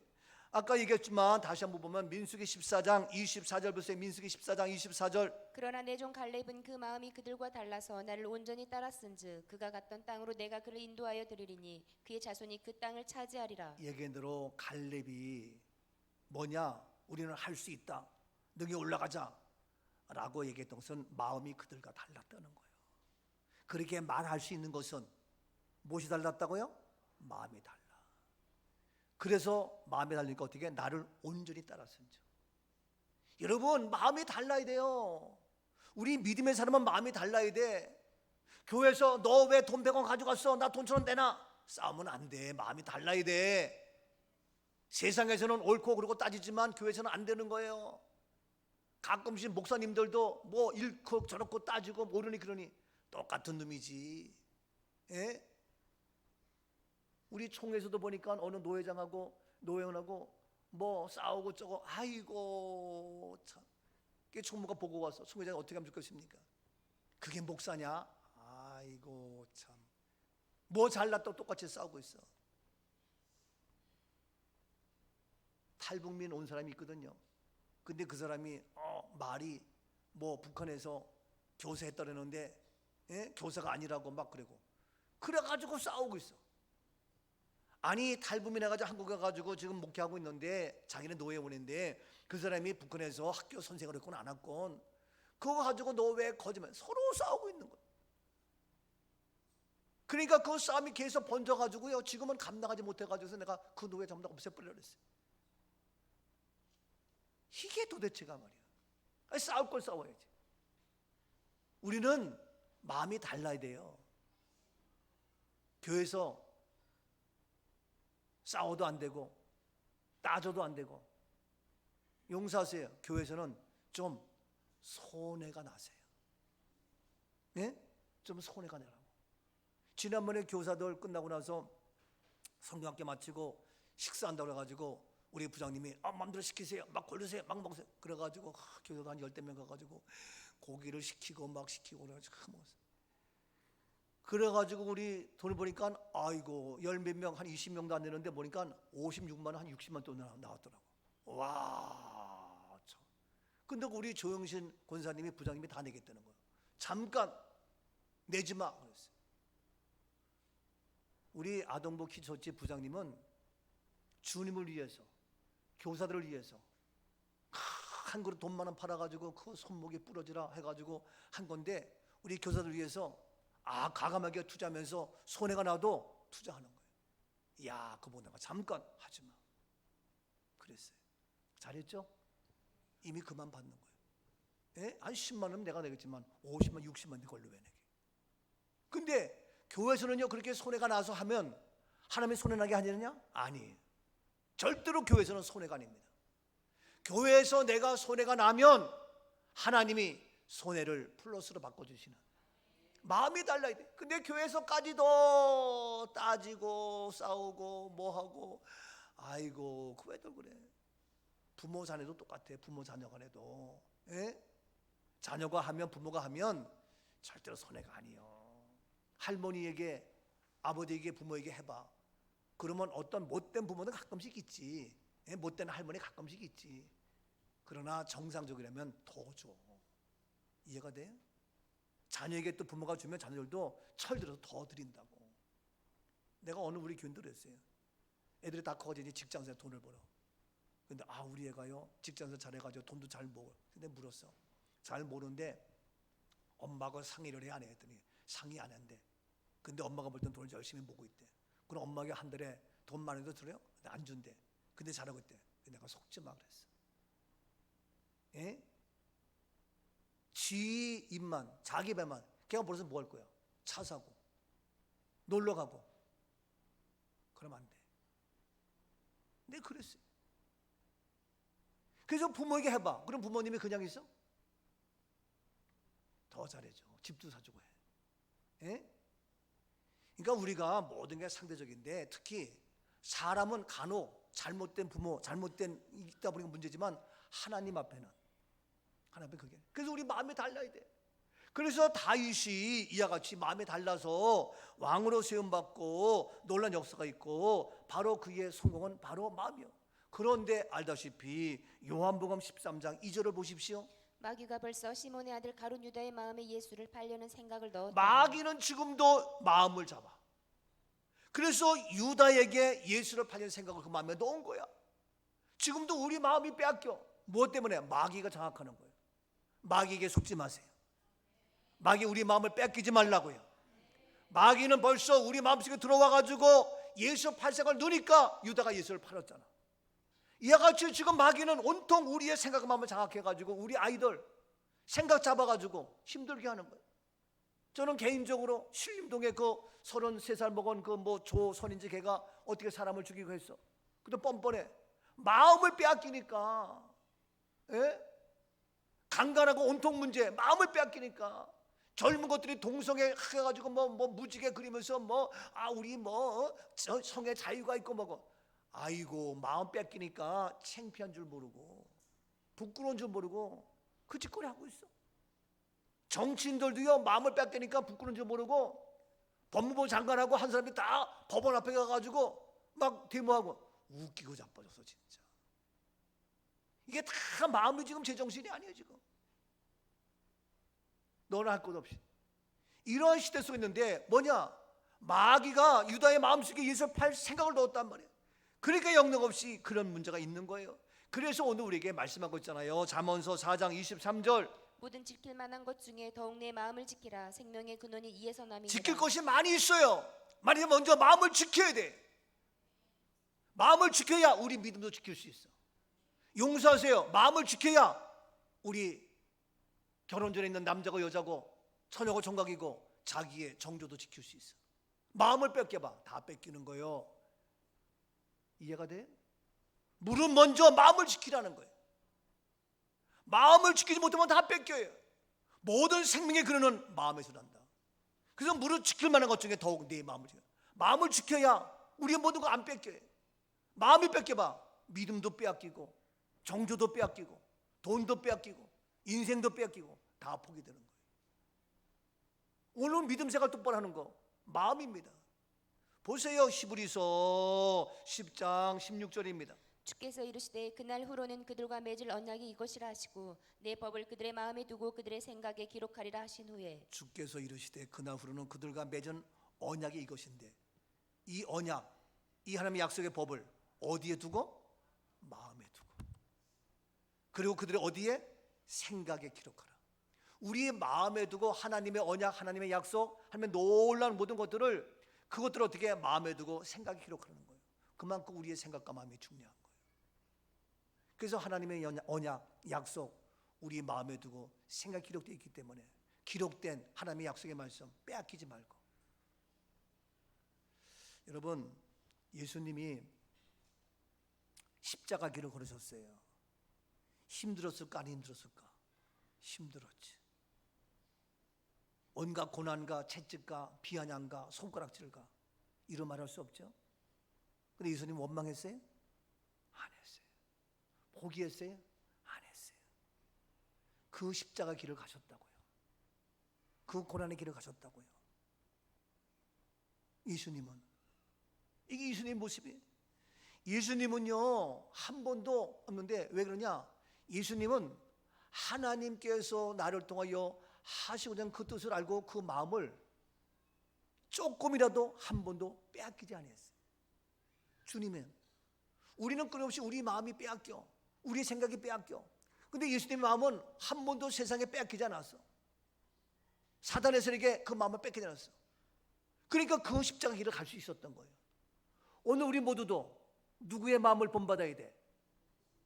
아까 얘기했지만 다시 한번 보면 민수기 14장 24절 보세요. 민수기 14장 24절 그러나 내 종 갈렙은 그 마음이 그들과 달라서 나를 온전히 따랐은즉 그가 갔던 땅으로 내가 그를 인도하여 드리리니 그의 자손이 그 땅을 차지하리라. 얘기한 대로 갈렙이 뭐냐? 우리는 할 수 있다. 능히 올라가자 라고 얘기했던 것은 마음이 그들과 달랐다는 거예요. 그렇게 말할 수 있는 것은 무엇이 달랐다고요? 마음이 달라. 그래서 마음이 달리니까 어떻게 나를 온전히 따랐은지. 여러분 마음이 달라야 돼요. 우리 믿음의 사람은 마음이 달라야 돼. 교회에서 너 왜 돈 100원 가져갔어? 나 돈 1000원 내놔. 싸우면 안 돼. 마음이 달라야 돼. 세상에서는 옳고 그르고 따지지만 교회에서는 안 되는 거예요. 가끔씩 목사님들도 뭐 이렇고 저렇고 따지고 모르니 그러니 똑같은 놈이지. 예? 우리 총회에서도 보니까 어느 노회장하고 노회원하고 뭐 싸우고 저거 아이고 참. 그 총무가 보고 와서 총회장이 어떻게 하면 좋겠습니까? 그게 목사냐? 아이고 참. 뭐 잘났다고 똑같이 싸우고 있어. 탈북민 온 사람이 있거든요. 근데 그 사람이 말이 뭐 북한에서 교사했다라는데 교사가 아니라고 막 그래가지고 싸우고 있어. 아니 탈북민 해가지고 한국에 가지고 지금 목회하고 있는데 자기는 노예원인데 그 사람이 북한에서 학교 선생을 했건 안 했건 그거 가지고 너 왜 거짓말. 서로 싸우고 있는 거야. 그러니까 그 싸움이 계속 번져가지고요 지금은 감당하지 못해가지고서 내가 그 노예 전부 다 없애버리려고 했어요. 이게 도대체가 말이야. 아니, 싸울 걸 싸워야지. 우리는 마음이 달라야 돼요. 교회에서 싸워도 안 되고 따져도 안 되고. 용서하세요. 교회에서는 좀 손해가 나세요. 네? 좀 손해가 나라고. 지난번에 교사들 끝나고 나서 성경학교 마치고 식사한다고 그래가지고 우리 부장님이 마음대로 시키세요. 막 걸르세요. 막 먹으세요. 그래가지고 교사도 한 10명 가가지고 고기를 시키고 막 시키고 그래가지고 먹었어요. 그래가지고 우리 돈을 보니까 아이고 10몇 명 한 20명도 안 되는데 보니까 56만 원 한 60만 돈 나왔더라고. 와 참. 근데 우리 조영신 권사님이 부장님이 다 내겠다는 거예요. 잠깐 내지 마 그랬어요. 우리 아동부 키처치 부장님은 주님을 위해서 교사들을 위해서 한 그릇 돈 10,000원 팔아가지고 그 손목이 부러지라 해가지고 한 건데 우리 교사들 위해서 가감하게 투자하면서 손해가 나도 투자하는 거예요. 야, 그거 내가 잠깐 하지 마. 그랬어요. 잘했죠? 이미 그만 받는 거예요. 예? 한 10만 원 내가 내겠지만 50만 60만 내 걸로 왜 내게. 근데 교회에서는요 그렇게 손해가 나서 하면 하나님이 손해나게 하느냐? 아니에요. 절대로 교회에서는 손해가 아닙니다. 교회에서 내가 손해가 나면 하나님이 손해를 플러스로 바꿔주시는 마음이 달라야 돼. 근데 교회에서까지도 따지고 싸우고 뭐하고 아이고 그 왜들 그래. 부모 자녀도 똑같아. 부모 자녀 간에도 예? 자녀가 하면 부모가 하면 절대로 손해가 아니요. 할머니에게 아버지에게 부모에게 해봐. 그러면 어떤 못된 부모는 가끔씩 있지. 예? 못된 할머니 가끔씩 있지. 그러나 정상적이라면 더 줘. 이해가 돼요? 자녀에게 또 부모가 주면 자녀들도 철들어서 더 드린다고. 내가 어느 우리 교인들 했어요. 애들이 다 커가지고 이제 직장에서 돈을 벌어. 근데 우리 애가요 직장에서 잘해가지고 돈도 잘 모어. 근데 물었어. 잘 모르는데 엄마가 상의를 해 안 해? 했더니 상의 안 한대. 근데 엄마가 벌 땐 돈을 열심히 모으고 있대. 그럼 엄마에게 한 달에 돈 많이 더 들어요? 근데 안 준대. 근데 잘하고 있대. 근데 내가 속지 마 그랬어. 예? 지 입만 자기 배만 걔가 벌어서 뭐 할 거야? 차 사고 놀러 가고 그러면 안 돼. 근데 그랬어요. 그래서 부모에게 해봐. 그럼 부모님이 그냥 있어? 더 잘해줘. 집도 사주고 해. 예? 그러니까 우리가 모든 게 상대적인데 특히 사람은 간혹 잘못된 부모 잘못된 있다 보니까 문제지만 하나님 앞에는 그게. 그래서 우리 마음이 달라야 돼. 그래서 다윗이 이와 같이 마음이 달라서 왕으로 세움받고 놀란 역사가 있고 바로 그의 성공은 바로 마음이요. 그런데 알다시피 요한복음 13장 2절을 보십시오. 마귀가 벌써 시몬의 아들 가룟 유다의 마음에 예수를 팔려는 생각을 넣었다. 마귀는 지금도 마음을 잡아. 그래서 유다에게 예수를 팔려는 생각을 그 마음에 넣은 거야. 지금도 우리 마음이 빼앗겨. 무엇 때문에? 마귀가 장악하는 거예요. 마귀에게 속지 마세요. 마귀 우리 마음을 뺏기지 말라고요. 마귀는 벌써 우리 마음속에 들어와가지고 예수 팔 생각을 넣으니까 유다가 예수를 팔았잖아. 이와 같이 지금 마귀는 온통 우리의 생각 마음을 장악해가지고 우리 아이들 생각 잡아가지고 힘들게 하는 거예요. 저는 개인적으로 신림동에 그 33살 먹은 그 뭐 조선인지 걔가 어떻게 사람을 죽이고 했어. 그도 뻔뻔해. 마음을 빼앗기니까. 예? 강간하고 온통 문제, 마음을 빼앗기니까 젊은 것들이 동성애 해가지고 뭐 무지개 그리면서 우리 성의 자유가 있고 뭐고. 아이고 마음 뺏기니까 창피한 줄 모르고 부끄러운 줄 모르고 그 짓거리 하고 있어. 정치인들도요 마음을 뺏기니까 부끄러운 줄 모르고 법무부 장관하고 한 사람이 다 법원 앞에 가가지고 막 데모하고 웃기고 자빠졌어 진짜. 이게 다 마음이 지금 제정신이 아니에요 지금. 너나 할 것 없이 이러한 시대 속에 있는데 뭐냐? 마귀가 유다의 마음속에 예수를 팔 생각을 넣었단 말이에요. 그러니까 영역 없이 그런 문제가 있는 거예요. 그래서 오늘 우리에게 말씀하고 있잖아요. 잠언서 4장 23절 모든 지킬 만한 것 중에 더욱 내 마음을 지키라. 생명의 근원이 이에서 남이니라. 지킬 것이 많이 있어요. 만약에 먼저 마음을 지켜야 돼. 마음을 지켜야 우리 믿음도 지킬 수 있어. 용서하세요. 마음을 지켜야 우리 결혼 전에 있는 남자고 여자고 처녀고 총각이고 자기의 정조도 지킬 수 있어. 마음을 뺏겨봐. 다 뺏기는 거예요. 이해가 돼? 물은 먼저 마음을 지키라는 거예요. 마음을 지키지 못하면 다 뺏겨요. 모든 생명의 근원은 마음에서 난다. 그래서 물을 지킬 만한 것 중에 더욱 내 마음을 지켜. 마음을 지켜야 우리의 모든 거 안 뺏겨요. 마음이 뺏겨봐. 믿음도 빼앗기고 정조도 빼앗기고 돈도 빼앗기고 인생도 빼앗기고 다 포기되는 거예요. 오늘 믿음 생활 똑바로 하는 거 마음입니다. 보세요. 히브리서 10장 16절입니다. 주께서 이르시되 그날 후로는 그들과 맺을 언약이 이것이라 하시고 내 법을 그들의 마음에 두고 그들의 생각에 기록하리라 하신 후에 주께서 이르시되 그날 후로는 그들과 맺은 언약이 이것인데 이 언약, 이 하나님의 약속의 법을 어디에 두고? 마음에 두고. 그리고 그들의 어디에? 생각에 기록하라. 우리의 마음에 두고 하나님의 언약, 하나님의 약속, 하나님의 놀라운 모든 것들을 그것들을 어떻게 마음에 두고 생각에 기록하는 거예요. 그만큼 우리의 생각과 마음이 중요한 거예요. 그래서 하나님의 언약, 약속 우리 마음에 두고 생각 기록되어 있기 때문에 기록된 하나님의 약속의 말씀 빼앗기지 말고. 여러분, 예수님이 십자가 길을 걸으셨어요. 힘들었을까 안 힘들었을까? 힘들었지. 온갖 고난과 채찍과 비아냥과 손가락질과 이런 말할 수 없죠. 근데 예수님 원망했어요? 안 했어요. 포기했어요? 안 했어요. 그 십자가 길을 가셨다고요. 그 고난의 길을 가셨다고요. 예수님은, 이게 예수님 모습이에요. 예수님은요 한 번도 없는데 왜 그러냐? 예수님은 하나님께서 나를 통하여 하시고자 하는 그 뜻을 알고 그 마음을 조금이라도 한 번도 빼앗기지 않았어요. 주님은, 우리는 끊임없이 우리 마음이 빼앗겨, 우리 생각이 빼앗겨. 근데 예수님의 마음은 한 번도 세상에 빼앗기지 않았어. 사단의 세력에 그 마음을 뺏기지 않았어. 그러니까 그 십자가 길을 갈 수 있었던 거예요. 오늘 우리 모두도 누구의 마음을 본받아야 돼?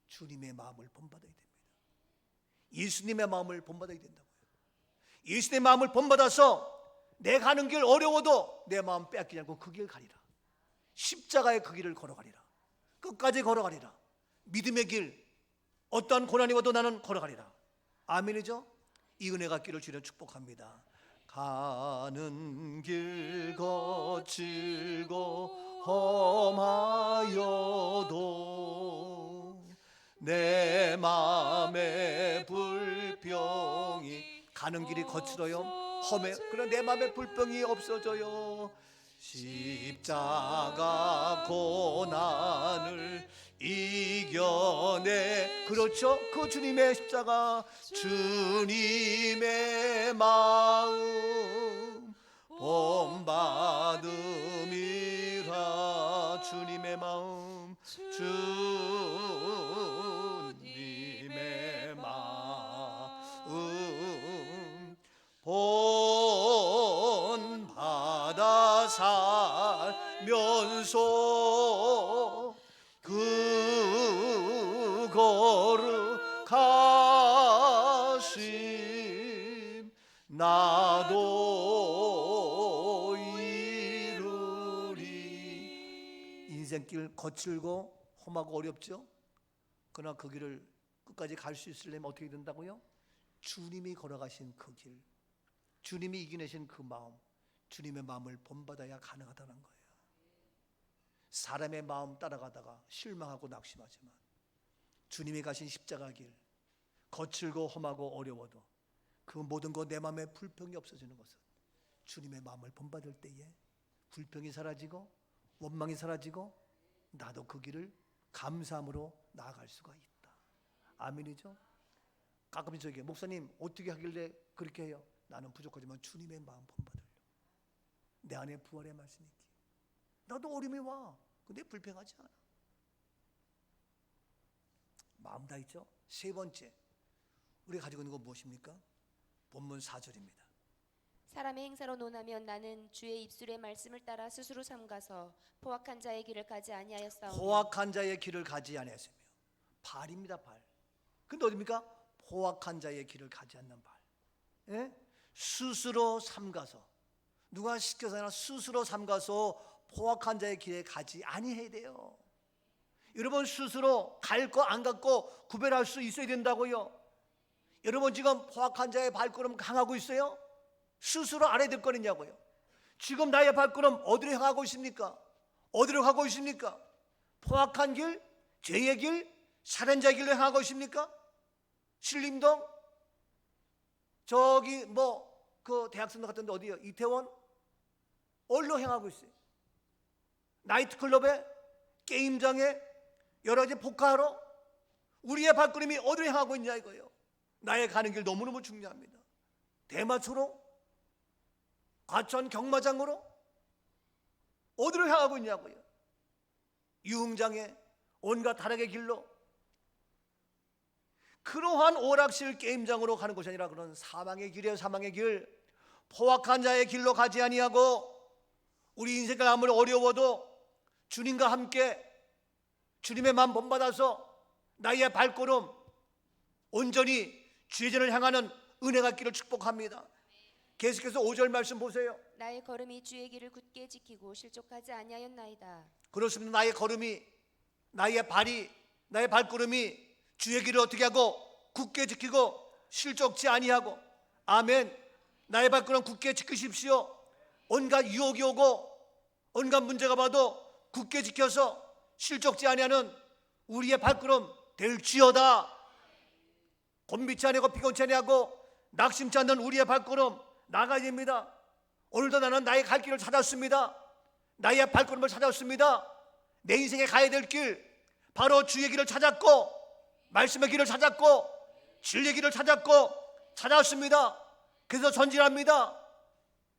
주님의 마음을 본받아야 됩니다. 예수님의 마음을 본받아야 된다고요. 예수님의 마음을 본받아서 내 가는 길 어려워도 내 마음 빼앗기지 않고 그 길 가리라. 십자가의 그 길을 걸어가리라. 끝까지 걸어가리라. 믿음의 길, 어떠한 고난이 와도 나는 걸어가리라. 아멘이죠? 이 은혜가 길을 주려 축복합니다. 가는 길 거칠고 험하여도 내 마음에 불평이, 가는 길이 거칠어요, 험해, 그러나 내 마음에 불평이 없어져요. 십자가 고난을 이겨내, 그렇죠? 그 주님의 십자가, 주님의 마음 본받음이라. 주님의 마음, 주님의 마음 본받아 살면서 그 거룩하심 나도 이루리. 인생길 거칠고 험하고 어렵죠? 그러나 그 길을 끝까지 갈 수 있으려면 어떻게 된다고요? 주님이 걸어가신 그 길, 주님이 이겨내신 그 마음, 주님의 마음을 본받아야 가능하다는 거예요. 사람의 마음 따라가다가 실망하고 낙심하지만 주님이 가신 십자가 길, 거칠고 험하고 어려워도 그 모든 것 내 마음에 불평이 없어지는 것은 주님의 마음을 본받을 때에 불평이 사라지고 원망이 사라지고 나도 그 길을 감사함으로 나아갈 수가 있다. 아멘이죠? 가끔 저에게, 목사님 어떻게 하길래 그렇게 해요? 나는 부족하지만 주님의 마음 본받으려. 내 안에 부활의 말씀이 있기. 나도 어려움이 와. 근데 불평하지 않아. 마음 다 있죠? 세 번째, 우리가 가지고 있는 건 무엇입니까? 본문 4절입니다. 사람의 행사로 논하면 나는 주의 입술의 말씀을 따라 스스로 삼가서 포악한 자의 길을 가지 아니하였사오며. 포악한 자의 길을 가지 아니하였으며. 발입니다, 발. 근데 어디입니까? 포악한 자의 길을 가지 않는 발. 예? 스스로 삼가서, 누가 시켜서 하나 스스로 삼가서 포악한 자의 길에 가지 아니해야 돼요. 여러분, 스스로 갈 거 안 갖고 구별할 수 있어야 된다고요. 여러분 지금 포악한 자의 발걸음 강하고 있어요? 스스로 알아야 될 거냐고요. 지금 나의 발걸음 어디로 향하고 있습니까? 어디로 가고 있습니까? 포악한 길, 죄의 길, 살인자 길로 향하고 있습니까? 신림동, 저기 그 대학생들 같은데 어디요? 이태원? 어디로 향하고 있어요? 나이트클럽에, 게임장에, 여러 가지 포카하러? 우리의 발걸음이 어디로 향하고 있냐 이거예요. 나의 가는 길 너무너무 중요합니다. 대마초로? 과천 경마장으로? 어디로 향하고 있냐고요. 유흥장에, 온갖 타락의 길로, 그러한 오락실 게임장으로 가는 것이 아니라 그런 사망의 길이에요. 사망의 길. 포악한 자의 길로 가지 아니하고 우리 인생가 아무리 어려워도 주님과 함께 주님의 마음 본받아서 나의 발걸음 온전히 주의 전을 향하는 은혜가 있기를 축복합니다. 계속해서 5절 말씀 보세요. 나의 걸음이 주의 길을 굳게 지키고 실족하지 아니하였나이다. 그렇습니다. 나의 걸음이, 나의 발이, 나의 발걸음이 주의 길을 어떻게 하고 굳게 지키고 실족지 아니하고, 아멘. 나의 발걸음 굳게 지키십시오. 온갖 유혹이 오고 온갖 문제가 봐도 굳게 지켜서 실족지 아니하는 우리의 발걸음 될지어다. 곤비치 아니하고 피곤치 아니하고 낙심치 않는 우리의 발걸음 나가야 됩니다. 오늘도 나는 나의 갈 길을 찾았습니다. 나의 발걸음을 찾았습니다. 내 인생에 가야 될 길, 바로 주의 길을 찾았고 말씀의 길을 찾았고 진리의 길을 찾았고 찾았습니다. 그래서 전진합니다.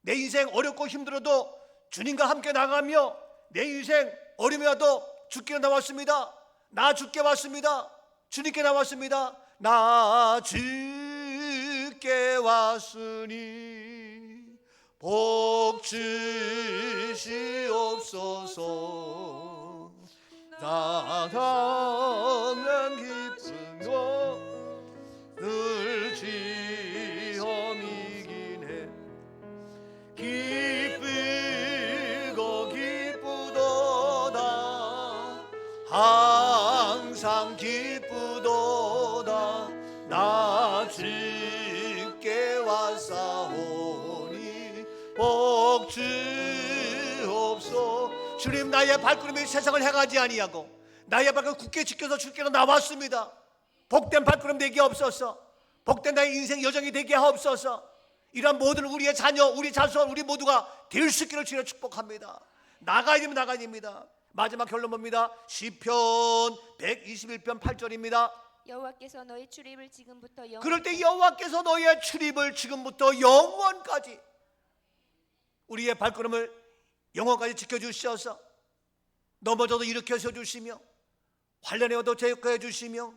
내 인생 어렵고 힘들어도 주님과 함께 나가며 내 인생 어려움이라도 주께 나왔습니다. 나 주께 왔습니다. 주님께 나왔습니다. 나 주께 왔으니 복 주시옵소서. 나 당한 기쁨도 늘 지엄이긴 해. 기쁘고 기쁘도다 항상 기쁘도다. 나 주께 왔사오니 복 주옵소서. 주님, 나의 발걸음이 세상을 향하지 아니하고 나의 발걸음 굳게 지켜서 주께로 나왔습니다. 복된 발걸음 되게 없어서, 복된 나의 인생 여정이 되게 하옵소서. 이런 모든 우리의 자녀, 우리 자손, 우리 모두가 될 수 있기를 주여 축복합니다. 나가야 됩니다. 나가야 됩니다. 마지막 결론 봅니다. 시편 121편 8절입니다. 여호와께서 너의 출입을 지금부터 그럴 때 여호와께서 너의 출입을 지금부터 영원까지, 우리의 발걸음을 영원까지 지켜주셔서 넘어져도 일으켜 세워주시며 환난에도 제거해 주시며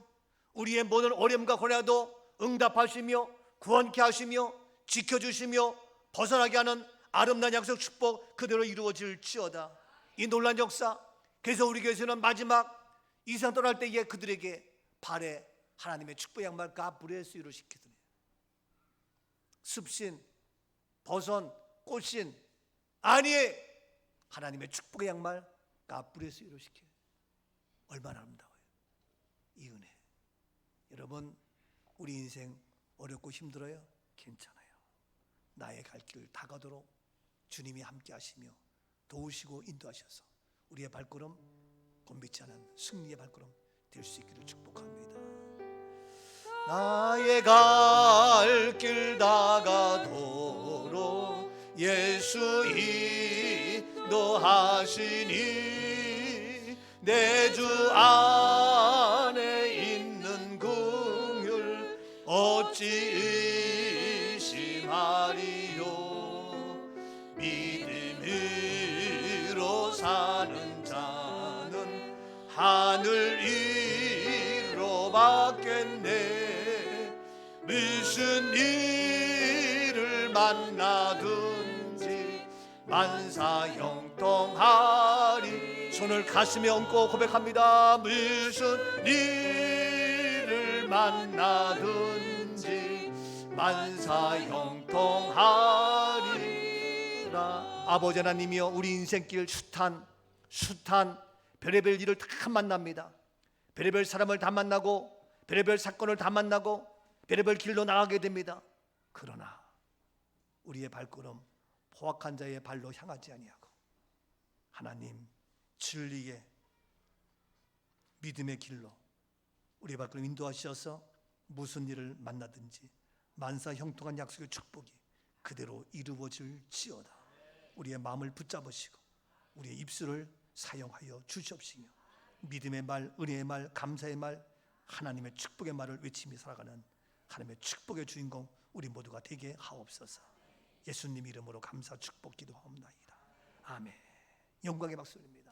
우리의 모든 어려움과 고난에도 응답하시며 구원케 하시며 지켜주시며 벗어나게 하는 아름다운 약속 축복 그대로 이루어질지어다. 이 놀란 역사, 그래서 우리 교회에서는 마지막 이 세상 떠날 때에 그들에게 발에 하나님의 축복 양말 가브레스유를 시키더니 습신, 버선, 꽃신 아니 하나님의 축복의 양말 가브레스유를 시켜요. 얼마나 아름다워요 이 은혜. 여러분, 우리 인생 어렵고 힘들어요? 괜찮아요. 나의 갈 길을 다가도록 주님이 함께 하시며 도우시고 인도하셔서 우리의 발걸음 곤비치 않은 승리의 발걸음 될 수 있기를 축복합니다. 나의 갈 길 다가도록 예수 인도하시니 내 주 안에 있는 긍휼 어찌 의심하리요. 믿음으로 사는 자는 하늘 위로 받겠네. 무슨 일을 만나든지 만사형통하리. 손을 가슴에 얹고 고백합니다. 무슨 일을 만나든지 만사형통하리라. 아버지 하나님이여, 우리 인생길 숱한 별의별 일을 다 만납니다. 별의별 사람을 다 만나고 별의별 사건을 다 만나고 별의별 길로 나가게 됩니다. 그러나 우리의 발걸음 포악한 자의 발로 향하지 아니하고 하나님 진리의 믿음의 길로 우리의 발걸음 인도하셔서 무슨 일을 만나든지 만사 형통한 약속의 축복이 그대로 이루어질지어다. 우리의 마음을 붙잡으시고 우리의 입술을 사용하여 주시옵시며 믿음의 말, 은혜의 말, 감사의 말, 하나님의 축복의 말을 외치며 살아가는 하나님의 축복의 주인공 우리 모두가 되게 하옵소서. 예수님 이름으로 감사 축복 기도하옵나이다. 아멘. 영광의 박수 올립니다.